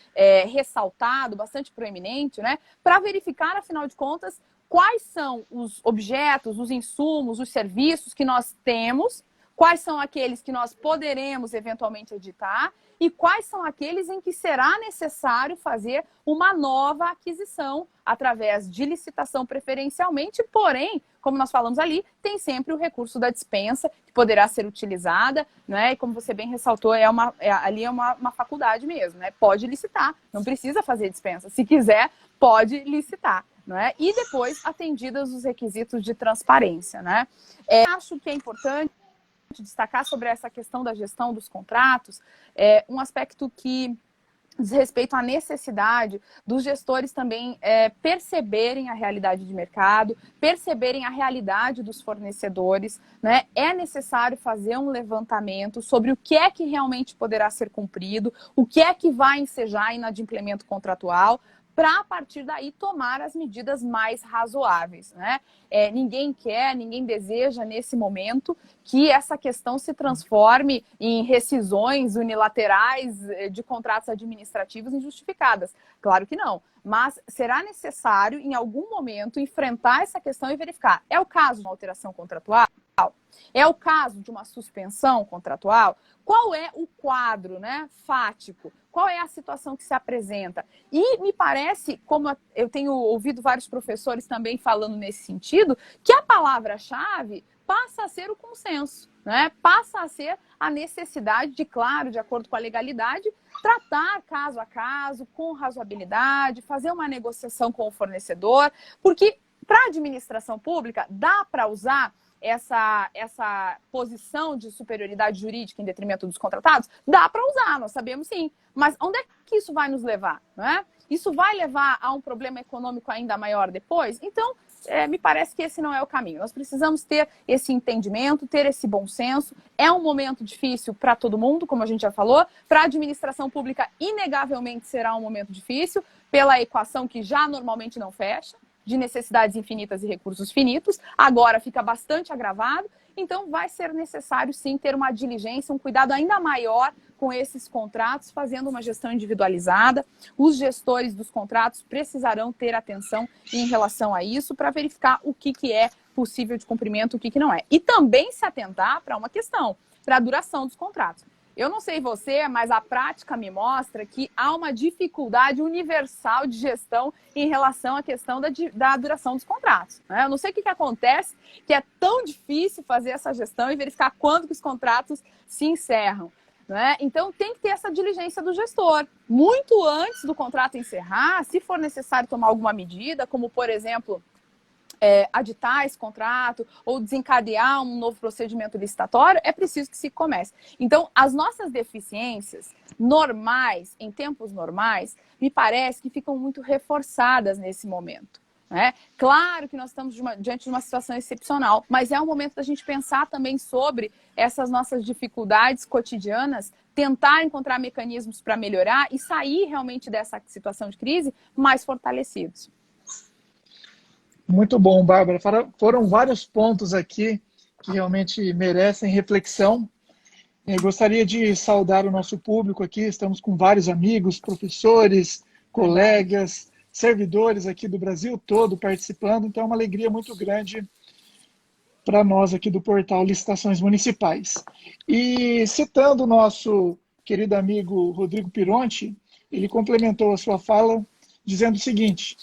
ressaltado, bastante proeminente, né, para verificar, afinal de contas, quais são os objetos, os insumos, os serviços que nós temos, quais são aqueles que nós poderemos eventualmente editar e quais são aqueles em que será necessário fazer uma nova aquisição através de licitação preferencialmente, porém, como nós falamos ali, tem sempre o recurso da dispensa que poderá ser utilizada, né? E como você bem ressaltou, ali é uma faculdade mesmo, né? Pode licitar, não precisa fazer dispensa. Se quiser, pode licitar. Não é? E depois, atendidos os requisitos de transparência, né? Acho que é importante destacar sobre essa questão da gestão dos contratos, um aspecto que diz respeito à necessidade dos gestores também perceberem a realidade de mercado, perceberem a realidade dos fornecedores, né? É necessário fazer um levantamento sobre o que é que realmente poderá ser cumprido, o que é que vai ensejar inadimplemento contratual, para, a partir daí, tomar as medidas mais razoáveis, né? Ninguém quer, ninguém deseja, nesse momento, que essa questão se transforme em rescisões unilaterais de contratos administrativos injustificadas. Claro que não, mas será necessário, em algum momento, enfrentar essa questão e verificar. É o caso de uma alteração contratual? É o caso de uma suspensão contratual? Qual é o quadro, né, fático? Qual é a situação que se apresenta? E me parece, como eu tenho ouvido vários professores também falando nesse sentido, que a palavra-chave passa a ser o consenso, né? Passa a ser a necessidade de, claro, de acordo com a legalidade, tratar caso a caso, com razoabilidade, fazer uma negociação com o fornecedor, porque para a administração pública dá para usar essa posição de superioridade jurídica em detrimento dos contratados? Dá para usar, nós sabemos sim. Mas onde é que isso vai nos levar? Não é? Isso vai levar a um problema econômico ainda maior depois? Então, me parece que esse não é o caminho. Nós precisamos ter esse entendimento, ter esse bom senso. É um momento difícil para todo mundo, como a gente já falou. Para a administração pública, inegavelmente será um momento difícil, pela equação que já normalmente não fecha, de necessidades infinitas e recursos finitos. Agora fica bastante agravado. Então, vai ser necessário, sim, ter uma diligência, um cuidado ainda maior com esses contratos, fazendo uma gestão individualizada. Os gestores dos contratos precisarão ter atenção em relação a isso para verificar o que é possível de cumprimento, o que não é. E também se atentar para uma questão, para a duração dos contratos. Eu não sei você, mas a prática me mostra que há uma dificuldade universal de gestão em relação à questão da duração dos contratos, né? Eu não sei o que acontece, que é tão difícil fazer essa gestão e verificar quando que os contratos se encerram, né? Então, tem que ter essa diligência do gestor. Muito antes do contrato encerrar, se for necessário tomar alguma medida, como, por exemplo, aditar esse contrato ou desencadear um novo procedimento licitatório, é preciso que se comece. Então, as nossas deficiências normais, em tempos normais, me parece que ficam muito reforçadas nesse momento, né? Claro que nós estamos diante de uma situação excepcional, mas é um momento da gente pensar também sobre essas nossas dificuldades cotidianas, tentar encontrar mecanismos para melhorar e sair realmente dessa situação de crise mais fortalecidos. Muito bom, Bárbara. Foram vários pontos aqui que realmente merecem reflexão. Eu gostaria de saudar o nosso público aqui. Estamos com vários amigos, professores, colegas, servidores aqui do Brasil todo participando. Então, é uma alegria muito grande para nós aqui do portal Licitações Municipais. E citando o nosso querido amigo Rodrigo Pironti, ele complementou a sua fala dizendo o seguinte: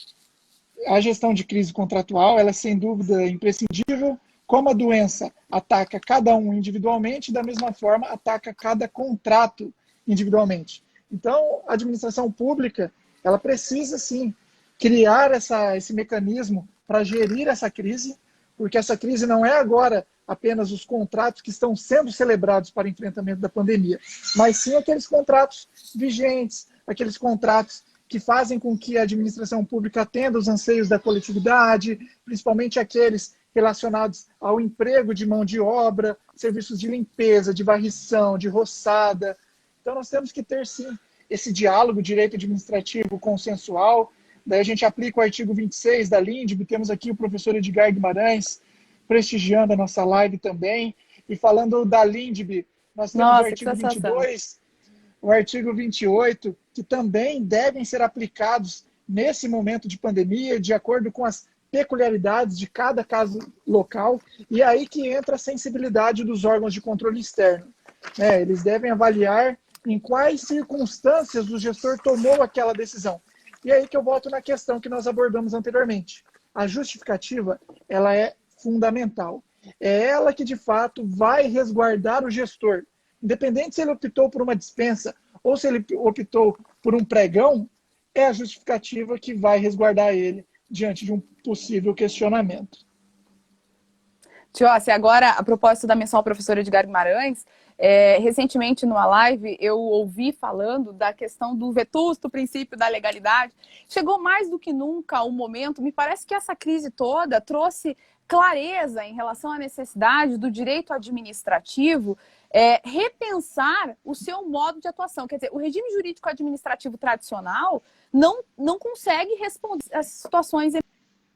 a gestão de crise contratual, ela é sem dúvida imprescindível. Como a doença ataca cada um individualmente, da mesma forma ataca cada contrato individualmente. Então, a administração pública, ela precisa sim criar esse mecanismo para gerir essa crise, porque essa crise não é agora apenas os contratos que estão sendo celebrados para enfrentamento da pandemia, mas sim aqueles contratos vigentes, aqueles contratos que fazem com que a administração pública atenda os anseios da coletividade, principalmente aqueles relacionados ao emprego de mão de obra, serviços de limpeza, de varrição, de roçada. Então, nós temos que ter, sim, esse diálogo direito administrativo consensual. Daí a gente aplica o artigo 26 da LINDB, temos aqui o professor Edgar Guimarães prestigiando a nossa live também. E falando da LINDB, nós temos o artigo 22, o artigo 28, que também devem ser aplicados nesse momento de pandemia, de acordo com as peculiaridades de cada caso local, e aí que entra a sensibilidade dos órgãos de controle externo. Eles devem avaliar em quais circunstâncias o gestor tomou aquela decisão. E aí que eu volto na questão que nós abordamos anteriormente. A justificativa, ela é fundamental. É ela que, de fato, vai resguardar o gestor. Independente se ele optou por uma dispensa ou se ele optou por um pregão, é a justificativa que vai resguardar ele diante de um possível questionamento. Tiossi, agora, a propósito da menção ao professor Edgar Guimarães, recentemente numa live eu ouvi falando da questão do vetusto princípio da legalidade. Chegou mais do que nunca o momento, me parece que essa crise toda trouxe clareza em relação à necessidade do direito administrativo repensar o seu modo de atuação. Quer dizer, o regime jurídico administrativo tradicional não consegue responder às situações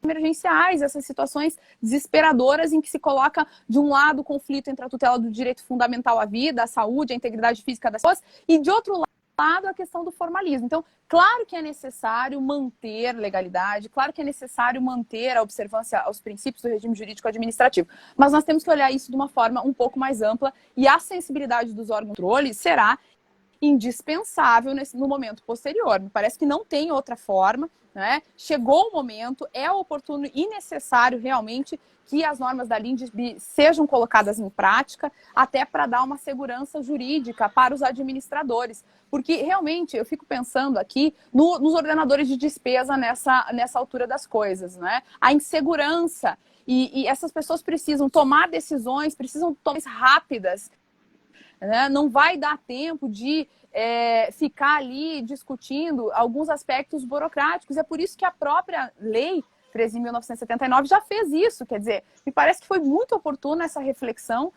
emergenciais, essas situações desesperadoras em que se coloca, de um lado, o conflito entre a tutela do direito fundamental à vida, à saúde, à integridade física das pessoas, e, de outro lado, a questão do formalismo. Então, claro que é necessário manter legalidade, claro que é necessário manter a observância aos princípios do regime jurídico administrativo, mas nós temos que olhar isso de uma forma um pouco mais ampla, e a sensibilidade dos órgãos de controle será indispensável no momento posterior. Me parece que não tem outra forma, né? Chegou o momento, é oportuno e necessário realmente que as normas da LINDB sejam colocadas em prática, até para dar uma segurança jurídica para os administradores. Porque realmente eu fico pensando aqui nos ordenadores de despesa nessa altura das coisas, né? A insegurança E essas pessoas precisam tomar decisões, precisam tomar decisões rápidas, né? Não vai dar tempo de ficar ali discutindo alguns aspectos burocráticos. É por isso que a própria lei 13.979 já fez isso. Quer dizer, me parece que foi muito oportuna essa reflexão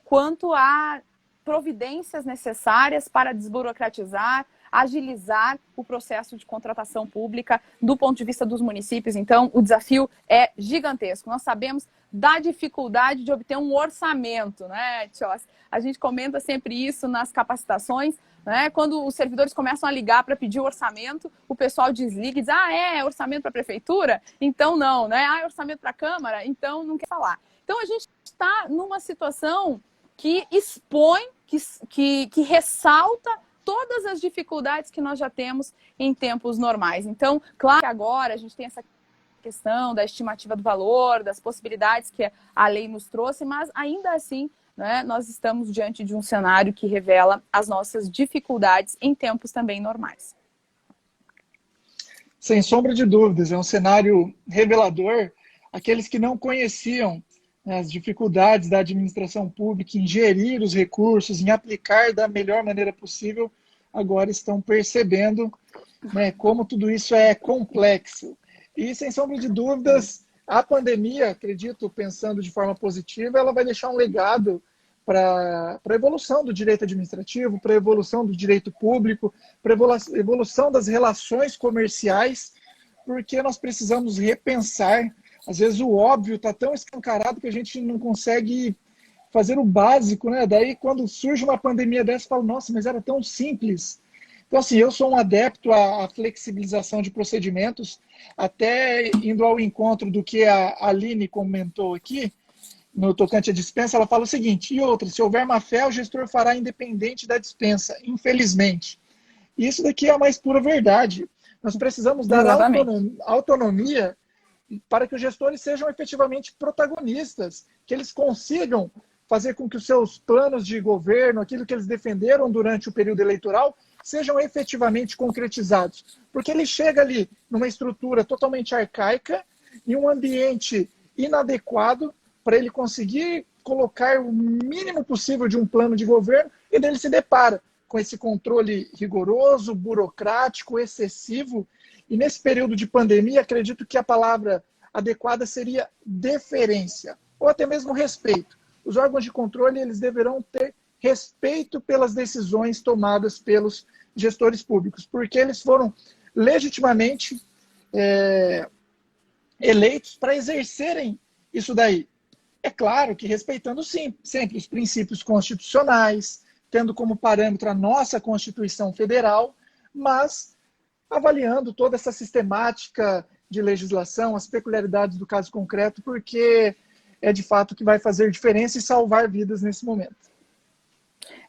quanto a providências necessárias para desburocratizar, agilizar o processo de contratação pública do ponto de vista dos municípios. Então, o desafio é gigantesco. Nós sabemos da dificuldade de obter um orçamento, né, Tchos? A gente comenta sempre isso nas capacitações, né? Quando os servidores começam a ligar para pedir o orçamento, o pessoal desliga e diz, é orçamento para a prefeitura? Então não, né? É orçamento para a Câmara? Então não quer falar. Então a gente está numa situação que expõe, que ressalta todas as dificuldades que nós já temos em tempos normais. Então, claro que agora a gente tem essa questão da estimativa do valor, das possibilidades que a lei nos trouxe, mas ainda assim, né, nós estamos diante de um cenário que revela as nossas dificuldades em tempos também normais. Sem sombra de dúvidas, é um cenário revelador. Aqueles que não conheciam as dificuldades da administração pública em gerir os recursos, em aplicar da melhor maneira possível, agora estão percebendo, né, como tudo isso é complexo. E, sem sombra de dúvidas, a pandemia, acredito, pensando de forma positiva, ela vai deixar um legado para a evolução do direito administrativo, para a evolução do direito público, para a evolução das relações comerciais, porque nós precisamos repensar. Às vezes o óbvio está tão escancarado que a gente não consegue fazer o básico, né? Daí, quando surge uma pandemia dessa, eu falo, nossa, mas era tão simples. Então, assim, eu sou um adepto à flexibilização de procedimentos, até indo ao encontro do que a Aline comentou aqui, no tocante à dispensa, ela fala o seguinte, e outra, se houver má-fé, o gestor fará independente da dispensa, infelizmente. E isso daqui é a mais pura verdade. Nós precisamos dar autonomia para que os gestores sejam efetivamente protagonistas, que eles consigam fazer com que os seus planos de governo, aquilo que eles defenderam durante o período eleitoral, sejam efetivamente concretizados. Porque ele chega ali numa estrutura totalmente arcaica, em um ambiente inadequado, para ele conseguir colocar o mínimo possível de um plano de governo, e dele se depara com esse controle rigoroso, burocrático, excessivo. E nesse período de pandemia, acredito que a palavra adequada seria deferência, ou até mesmo respeito. Os órgãos de controle, eles deverão ter respeito pelas decisões tomadas pelos gestores públicos, porque eles foram legitimamente eleitos para exercerem isso daí. É claro que respeitando sempre os princípios constitucionais, tendo como parâmetro a nossa Constituição Federal, mas avaliando toda essa sistemática de legislação, as peculiaridades do caso concreto, porque é de fato que vai fazer diferença e salvar vidas nesse momento.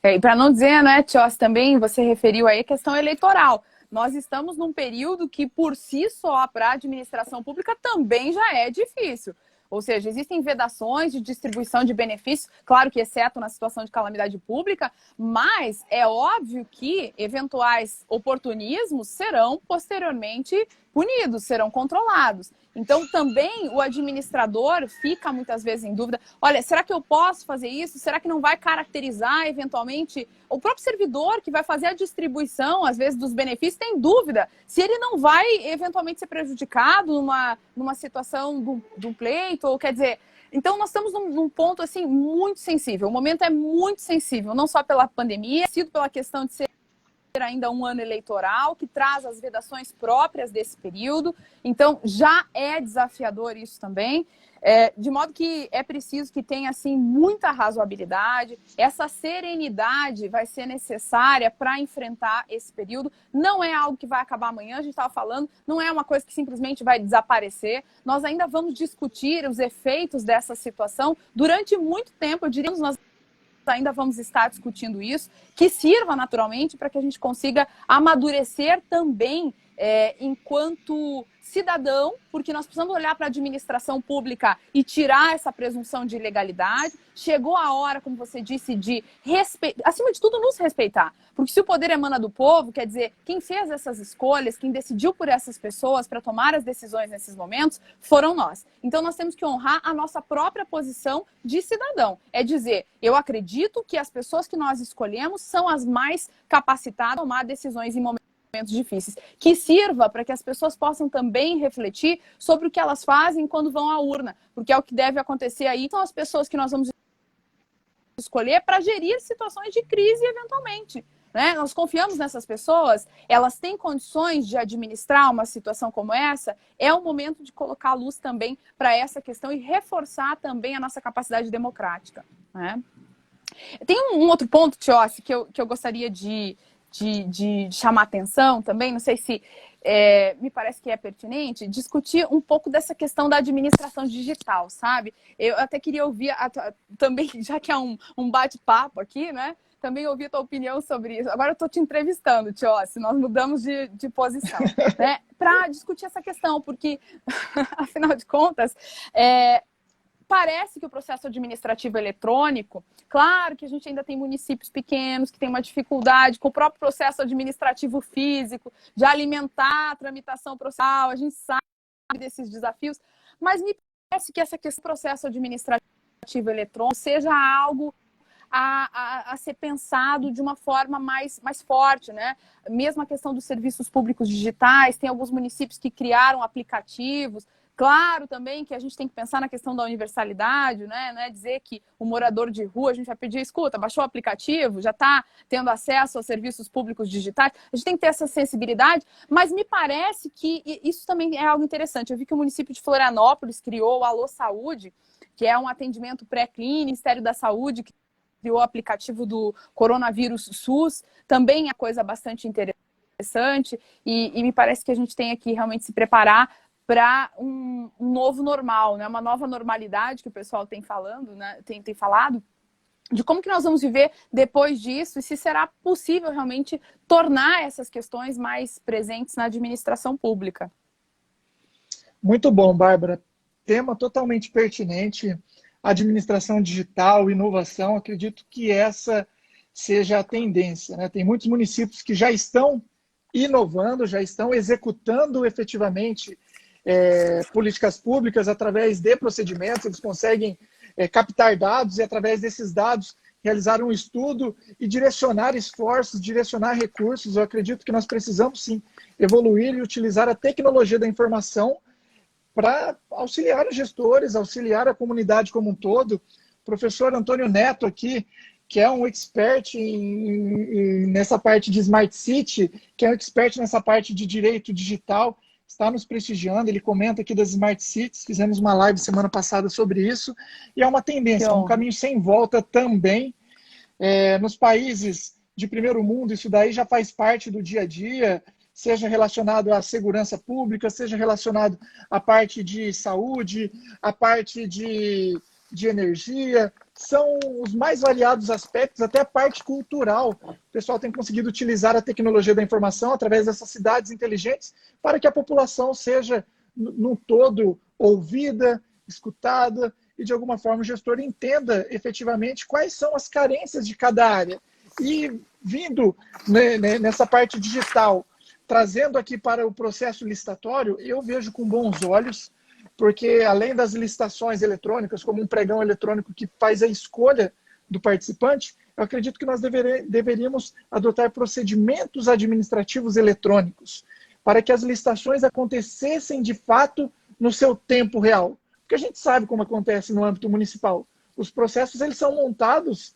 E para não dizer, né, Tchos, também você referiu aí a questão eleitoral. Nós estamos num período que, por si só, para a administração pública também já é difícil. Ou seja, existem vedações de distribuição de benefícios, claro que exceto na situação de calamidade pública, mas é óbvio que eventuais oportunismos serão posteriormente punidos, serão controlados. Então, também o administrador fica muitas vezes em dúvida, olha, será que eu posso fazer isso? Será que não vai caracterizar eventualmente o próprio servidor que vai fazer a distribuição, às vezes, dos benefícios, tem dúvida se ele não vai eventualmente ser prejudicado numa situação do pleito, ou quer dizer... Então, nós estamos num ponto, assim, muito sensível. O momento é muito sensível, não só pela pandemia, sido pela questão de ser ainda um ano eleitoral, que traz as vedações próprias desse período. Então, já é desafiador isso também. De modo que é preciso que tenha, assim, muita razoabilidade. Essa serenidade vai ser necessária para enfrentar esse período. Não é algo que vai acabar amanhã, a gente estava falando, não é uma coisa que simplesmente vai desaparecer. Nós ainda vamos discutir os efeitos dessa situação durante muito tempo, eu diria, nós ainda vamos estar discutindo isso, que sirva naturalmente para que a gente consiga amadurecer também enquanto cidadão, porque nós precisamos olhar para a administração pública e tirar essa presunção de ilegalidade. Chegou a hora, como você disse, de acima de tudo, nos respeitar. Porque se o poder emana do povo, quer dizer, quem fez essas escolhas, quem decidiu por essas pessoas para tomar as decisões nesses momentos, foram nós. Então nós temos que honrar a nossa própria posição de cidadão. É dizer, eu acredito que as pessoas que nós escolhemos são as mais capacitadas a tomar decisões em momentos difíceis, que sirva para que as pessoas possam também refletir sobre o que elas fazem quando vão à urna, porque é o que deve acontecer aí. São as pessoas que nós vamos escolher para gerir situações de crise eventualmente, né? Nós confiamos nessas pessoas, elas têm condições de administrar uma situação como essa. É o momento de colocar luz também para essa questão e reforçar também a nossa capacidade democrática, né? Tem um outro ponto, Tiossi, que eu gostaria de chamar atenção também, não sei se me parece que é pertinente, discutir um pouco dessa questão da administração digital, sabe? Eu até queria ouvir também, já que é um bate-papo aqui, né? Também ouvir a tua opinião sobre isso. Agora eu estou te entrevistando, Tiossi, nós mudamos de posição, né? Para discutir essa questão, porque, afinal de contas, parece que o processo administrativo eletrônico, claro que a gente ainda tem municípios pequenos que têm uma dificuldade com o próprio processo administrativo físico, de alimentar a tramitação processual, a gente sabe desses desafios, mas me parece que essa questão do processo administrativo eletrônico seja algo a ser pensado de uma forma mais forte, né? Mesmo a questão dos serviços públicos digitais, tem alguns municípios que criaram aplicativos. Claro também que a gente tem que pensar na questão da universalidade, né? Não é dizer que o morador de rua, a gente vai pedir, escuta, baixou o aplicativo, já está tendo acesso aos serviços públicos digitais. A gente tem que ter essa sensibilidade, mas me parece que isso também é algo interessante. Eu vi que o município de Florianópolis criou o Alô Saúde, que é um atendimento pré-clínico, Ministério da Saúde, que criou o aplicativo do coronavírus SUS, também é coisa bastante interessante, e me parece que a gente tem aqui realmente se preparar para um novo normal, né? Uma nova normalidade que o pessoal tem falando, né? tem falado, de como que nós vamos viver depois disso e se será possível realmente tornar essas questões mais presentes na administração pública. Muito bom, Bárbara. Tema totalmente pertinente. Administração digital, inovação, acredito que essa seja a tendência, né? Tem muitos municípios que já estão inovando, já estão executando efetivamente políticas públicas através de procedimentos. Eles conseguem captar dados e, através desses dados, realizar um estudo e direcionar esforços, direcionar recursos. Eu acredito que nós precisamos, sim, evoluir e utilizar a tecnologia da informação para auxiliar os gestores, auxiliar a comunidade como um todo. O professor Antônio Neto aqui, que é um expert nessa parte de Smart City, que é um expert nessa parte de direito digital, está nos prestigiando. Ele comenta aqui das Smart Cities, fizemos uma live semana passada sobre isso, e é uma tendência, é um caminho sem volta também. Nos países de primeiro mundo, isso daí já faz parte do dia a dia, seja relacionado à segurança pública, seja relacionado à parte de saúde, à parte de energia. São os mais variados aspectos, até a parte cultural. O pessoal tem conseguido utilizar a tecnologia da informação através dessas cidades inteligentes para que a população seja, no todo, ouvida, escutada e, de alguma forma, o gestor entenda efetivamente quais são as carências de cada área. E vindo nessa parte digital, trazendo aqui para o processo licitatório, eu vejo com bons olhos, porque além das licitações eletrônicas, como um pregão eletrônico que faz a escolha do participante, eu acredito que nós deveríamos adotar procedimentos administrativos eletrônicos para que as licitações acontecessem de fato no seu tempo real. Porque a gente sabe como acontece no âmbito municipal. Os processos eles são montados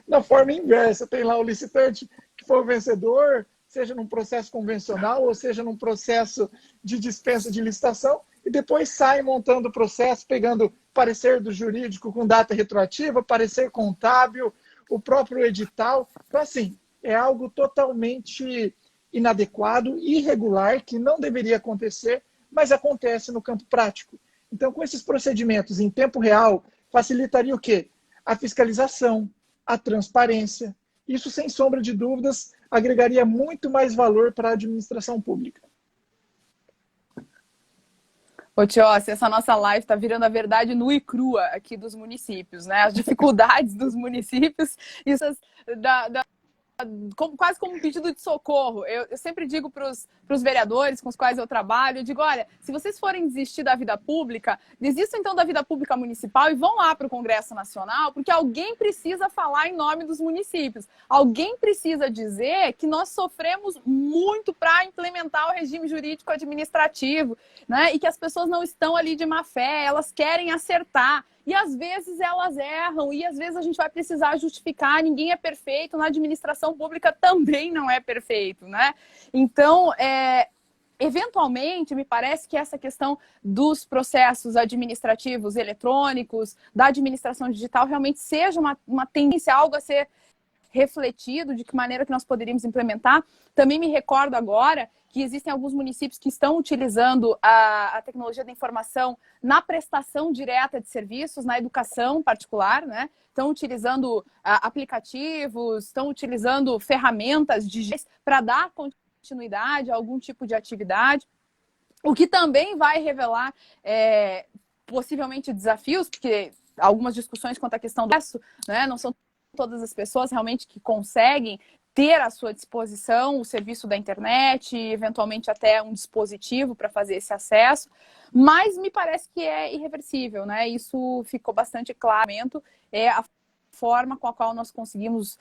na forma inversa. Tem lá o licitante que foi o vencedor, seja num processo convencional ou seja num processo de dispensa de licitação, e depois sai montando o processo, pegando parecer do jurídico com data retroativa, parecer contábil, o próprio edital. Então, assim, é algo totalmente inadequado, irregular, que não deveria acontecer, mas acontece no campo prático. Então, com esses procedimentos em tempo real, facilitaria o quê? A fiscalização, a transparência Isso, sem sombra de dúvidas, agregaria muito mais valor para a administração pública. Ô, Tiossi, essa nossa live está virando a verdade nua e crua aqui dos municípios, né? As dificuldades dos municípios, isso quase como um pedido de socorro. Eu sempre digo para os vereadores com os quais eu trabalho, eu digo, olha, se vocês forem desistir da vida pública, desistam então da vida pública municipal e vão lá para o Congresso Nacional, porque alguém precisa falar em nome dos municípios. Alguém precisa dizer que nós sofremos muito para implementar o regime jurídico administrativo, né? E que as pessoas não estão ali de má fé, elas querem acertar. E às vezes elas erram, e às vezes a gente vai precisar justificar, ninguém é perfeito, na administração pública também não é perfeito, né? Então, eventualmente, me parece que essa questão dos processos administrativos eletrônicos, da administração digital, realmente seja uma tendência, algo a ser refletido, de que maneira que nós poderíamos implementar. Também me recordo agora que existem alguns municípios que estão utilizando a tecnologia da informação na prestação direta de serviços, na educação particular, né? Estão utilizando aplicativos, estão utilizando ferramentas digitais para dar continuidade a algum tipo de atividade, o que também vai revelar possivelmente desafios, porque algumas discussões quanto à questão do acesso, né? Não são todas as pessoas realmente que conseguem ter à sua disposição o serviço da internet, eventualmente até um dispositivo para fazer esse acesso, mas me parece que é irreversível, né? Isso ficou bastante claro, é a forma com a qual nós conseguimos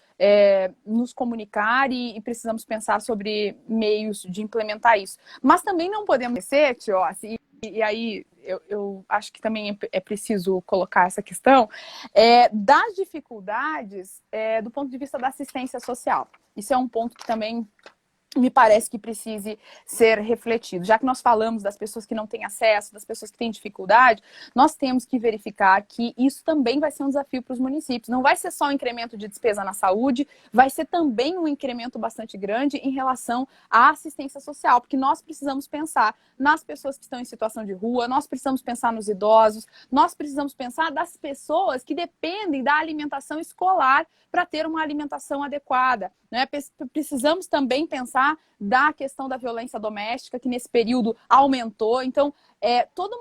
nos comunicar e precisamos pensar sobre meios de implementar isso. Mas também não podemos esquecer, Tiossi, e aí eu acho que também é preciso colocar essa questão, das dificuldades do ponto de vista da assistência social. Isso é um ponto que também me parece que precise ser refletido. Já que nós falamos das pessoas que não têm acesso, das pessoas que têm dificuldade, nós temos que verificar que isso também vai ser um desafio para os municípios. Não vai ser só um incremento de despesa na saúde, vai ser também um incremento bastante grande em relação à assistência social, porque nós precisamos pensar nas pessoas que estão em situação de rua, nós precisamos pensar nos idosos, nós precisamos pensar das pessoas que dependem da alimentação escolar para ter uma alimentação adequada, né? Precisamos também pensar da questão da violência doméstica, que nesse período aumentou. Então, toda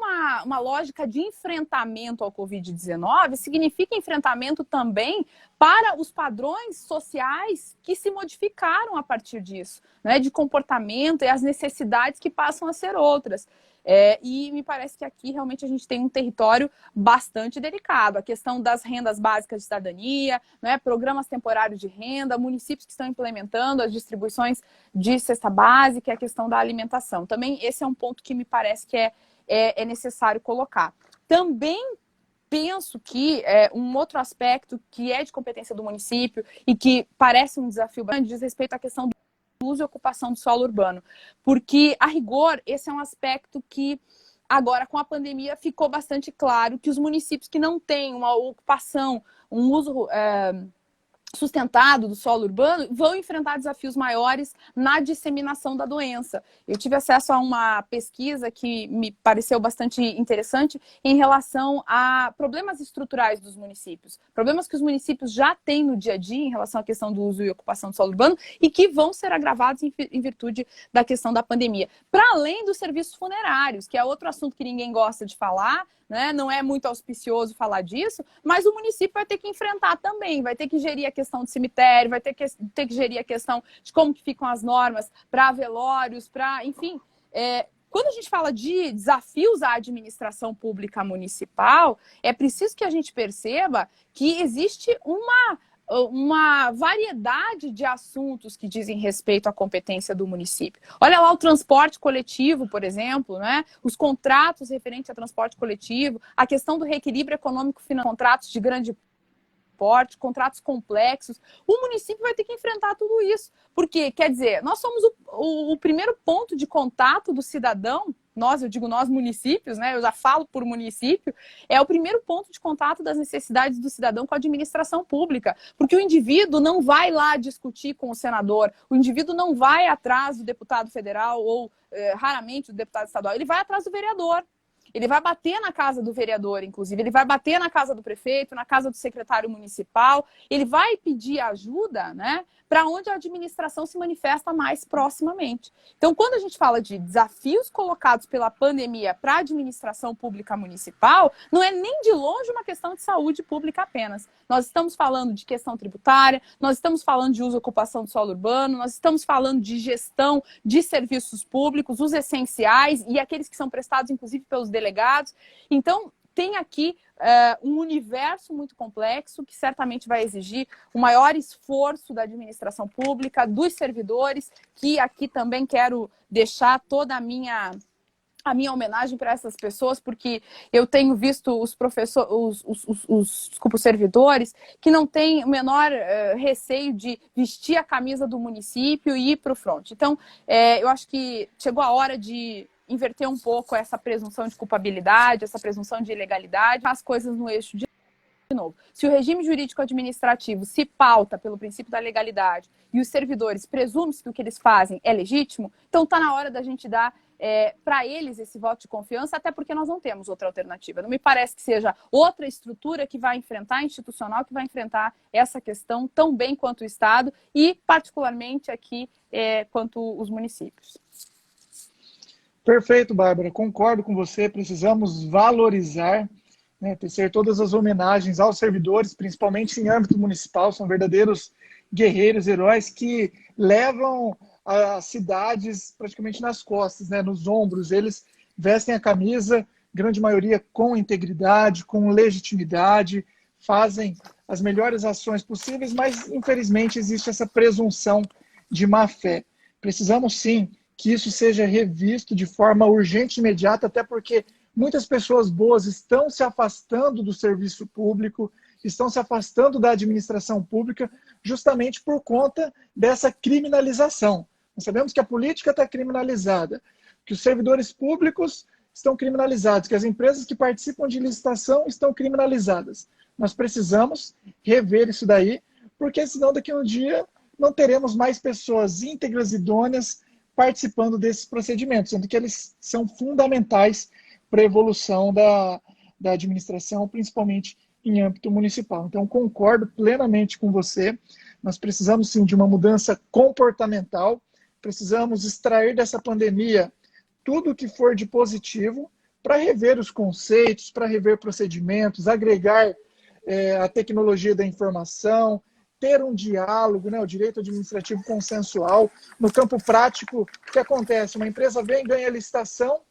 uma lógica de enfrentamento ao Covid-19 significa enfrentamento também para os padrões sociais que se modificaram a partir disso, né? De comportamento e as necessidades que passam a ser outras. E me parece que aqui realmente a gente tem um território bastante delicado. A questão das rendas básicas de cidadania, né, programas temporários de renda, municípios que estão implementando as distribuições de cesta básica e a questão da alimentação. Também esse é um ponto que me parece que é necessário colocar. Também penso que um outro aspecto que é de competência do município e que parece um desafio grande diz respeito à questão do uso e ocupação do solo urbano, porque, a rigor, esse é um aspecto que, agora, com a pandemia, ficou bastante claro que os municípios que não têm uma ocupação, um uso sustentado do solo urbano, vão enfrentar desafios maiores na disseminação da doença. Eu tive acesso a uma pesquisa que me pareceu bastante interessante em relação a problemas estruturais dos municípios, problemas que os municípios já têm no dia a dia em relação à questão do uso e ocupação do solo urbano e que vão ser agravados em virtude da questão da pandemia. Para além dos serviços funerários, que é outro assunto que ninguém gosta de falar, né? Não é muito auspicioso falar disso, mas o município vai ter que enfrentar também, vai ter que gerir a questão do cemitério, vai ter que gerir a questão de como que ficam as normas para velórios, para, enfim. Quando a gente fala de desafios à administração pública municipal, é preciso que a gente perceba que existe uma variedade de assuntos que dizem respeito à competência do município. Olha lá o transporte coletivo, por exemplo, né? Os contratos referentes a transporte coletivo, a questão do reequilíbrio econômico financeiro, contratos de grande porte, contratos complexos. O município vai ter que enfrentar tudo isso. Porque, quer dizer, nós somos o primeiro ponto de contato do cidadão. Eu digo nós municípios, né? Eu já falo por município, é o primeiro ponto de contato das necessidades do cidadão com a administração pública, porque o indivíduo não vai lá discutir com o senador, o indivíduo não vai atrás do deputado federal ou raramente do deputado estadual, ele vai atrás do vereador. Ele vai bater na casa do vereador, inclusive, ele vai bater na casa do prefeito, na casa do secretário municipal, ele vai pedir ajuda, né, para onde a administração se manifesta mais proximamente. Então, quando a gente fala de desafios colocados pela pandemia para a administração pública municipal, não é nem de longe uma questão de saúde pública apenas. Nós estamos falando de questão tributária, nós estamos falando de uso e ocupação do solo urbano, nós estamos falando de gestão de serviços públicos, os essenciais e aqueles que são prestados, inclusive, pelos delegados. Então, tem aqui um universo muito complexo que certamente vai exigir um maior esforço da administração pública, dos servidores, que aqui também quero deixar toda a minha homenagem para essas pessoas, porque eu tenho visto os professores, desculpa, os servidores, que não têm o menor receio de vestir a camisa do município e ir para o front. Então, eu acho que chegou a hora de inverter um pouco essa presunção de culpabilidade, essa presunção de ilegalidade, as coisas no eixo de novo. Se o regime jurídico administrativo se pauta pelo princípio da legalidade e os servidores presumem-se que o que eles fazem é legítimo, então está na hora da gente dar para eles esse voto de confiança, até porque nós não temos outra alternativa. Não me parece que seja outra estrutura que vai enfrentar, institucional, que vai enfrentar essa questão tão bem quanto o Estado e, particularmente, aqui, quanto os municípios. Perfeito, Bárbara. Concordo com você. Precisamos valorizar, né, tecer todas as homenagens aos servidores, principalmente em âmbito municipal. São verdadeiros guerreiros, heróis que levam as cidades praticamente nas costas, né, nos ombros. Eles vestem a camisa, grande maioria com integridade, com legitimidade, fazem as melhores ações possíveis, mas infelizmente existe essa presunção de má fé. Precisamos sim que isso seja revisto de forma urgente e imediata, até porque muitas pessoas boas estão se afastando do serviço público, estão se afastando da administração pública justamente por conta dessa criminalização. Nós sabemos que a política está criminalizada, que os servidores públicos estão criminalizados, que as empresas que participam de licitação estão criminalizadas. Nós precisamos rever isso daí, porque senão daqui a um dia não teremos mais pessoas íntegras e idôneas participando desses procedimentos, sendo que eles são fundamentais para a evolução da administração, principalmente em âmbito municipal. Então, concordo plenamente com você. Nós precisamos, sim, de uma mudança comportamental, precisamos extrair dessa pandemia tudo o que for de positivo para rever os conceitos, para rever procedimentos, agregar a tecnologia da informação, ter um diálogo, né, o direito administrativo consensual. No campo prático, o que acontece? Uma empresa vem, ganha a licitação,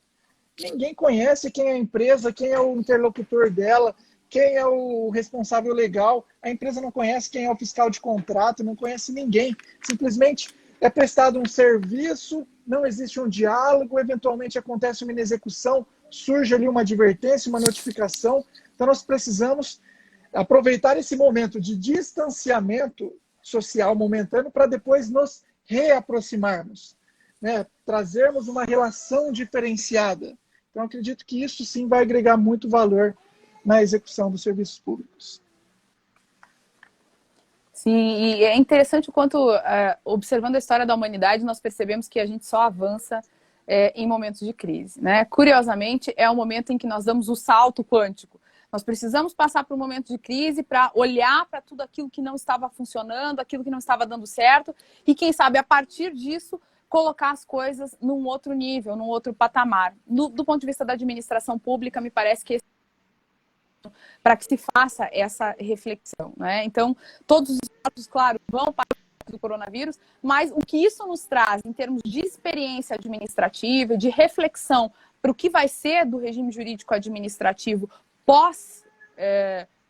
ninguém conhece quem é a empresa, quem é o interlocutor dela, quem é o responsável legal. A empresa não conhece quem é o fiscal de contrato, não conhece ninguém. Simplesmente é prestado um serviço, não existe um diálogo, eventualmente acontece uma inexecução, surge ali uma advertência, uma notificação. Então nós precisamos aproveitar esse momento de distanciamento social momentâneo para depois nos reaproximarmos, né? Trazermos uma relação diferenciada. Então, acredito que isso sim vai agregar muito valor na execução dos serviços públicos. Sim, e é interessante o quanto, observando a história da humanidade, nós percebemos que a gente só avança em momentos de crise, né? Curiosamente, é o momento em que nós damos o salto quântico. Nós precisamos passar por um momento de crise para olhar para tudo aquilo que não estava funcionando, aquilo que não estava dando certo, e quem sabe, a partir disso, colocar as coisas num outro nível, num outro patamar. Do ponto de vista da administração pública, me parece que para que se faça essa reflexão, né? Então, todos os esforços, claro, vão para o coronavírus, mas o que isso nos traz em termos de experiência administrativa, de reflexão para o que vai ser do regime jurídico administrativo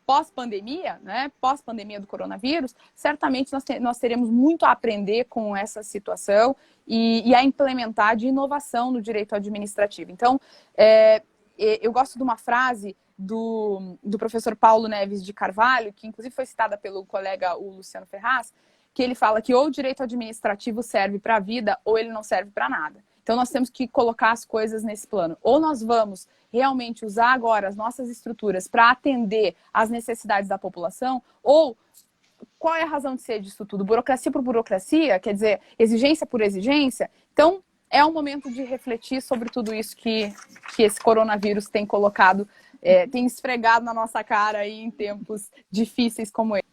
pós-pandemia, né? Pós-pandemia do coronavírus, certamente nós teremos muito a aprender com essa situação e a implementar de inovação no direito administrativo. Então, eu gosto de uma frase do professor Paulo Neves de Carvalho, que inclusive foi citada pelo colega o Luciano Ferraz, que ele fala que ou o direito administrativo serve para a vida ou ele não serve para nada. Então nós temos que colocar as coisas nesse plano. Ou nós vamos realmente usar agora as nossas estruturas para atender às necessidades da população, ou qual é a razão de ser disso tudo? Burocracia por burocracia? Quer dizer, exigência por exigência? Então, é um momento de refletir sobre tudo isso que esse coronavírus tem colocado, tem esfregado na nossa cara aí em tempos difíceis como esse.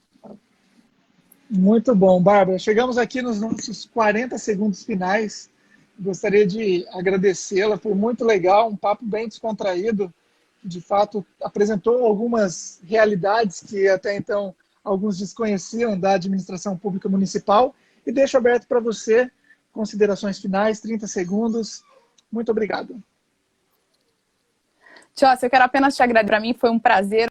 Muito bom, Bárbara. Chegamos aqui nos nossos 40 segundos finais. Gostaria de agradecê-la, foi muito legal, um papo bem descontraído. De fato, apresentou algumas realidades que até então alguns desconheciam da administração pública municipal. E deixo aberto para você considerações finais, 30 segundos. Muito obrigado. Tiossa, eu quero apenas te agradecer. Para mim foi um prazer,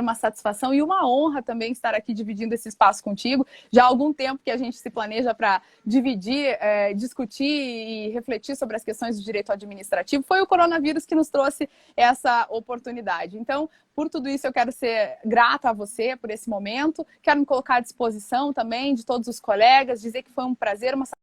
uma satisfação e uma honra também estar aqui dividindo esse espaço contigo. Já há algum tempo que a gente se planeja para dividir, discutir e refletir sobre as questões do direito administrativo. Foi o coronavírus que nos trouxe essa oportunidade. Então, por tudo isso, eu quero ser grata a você por esse momento. Quero me colocar à disposição também de todos os colegas, dizer que foi um prazer, uma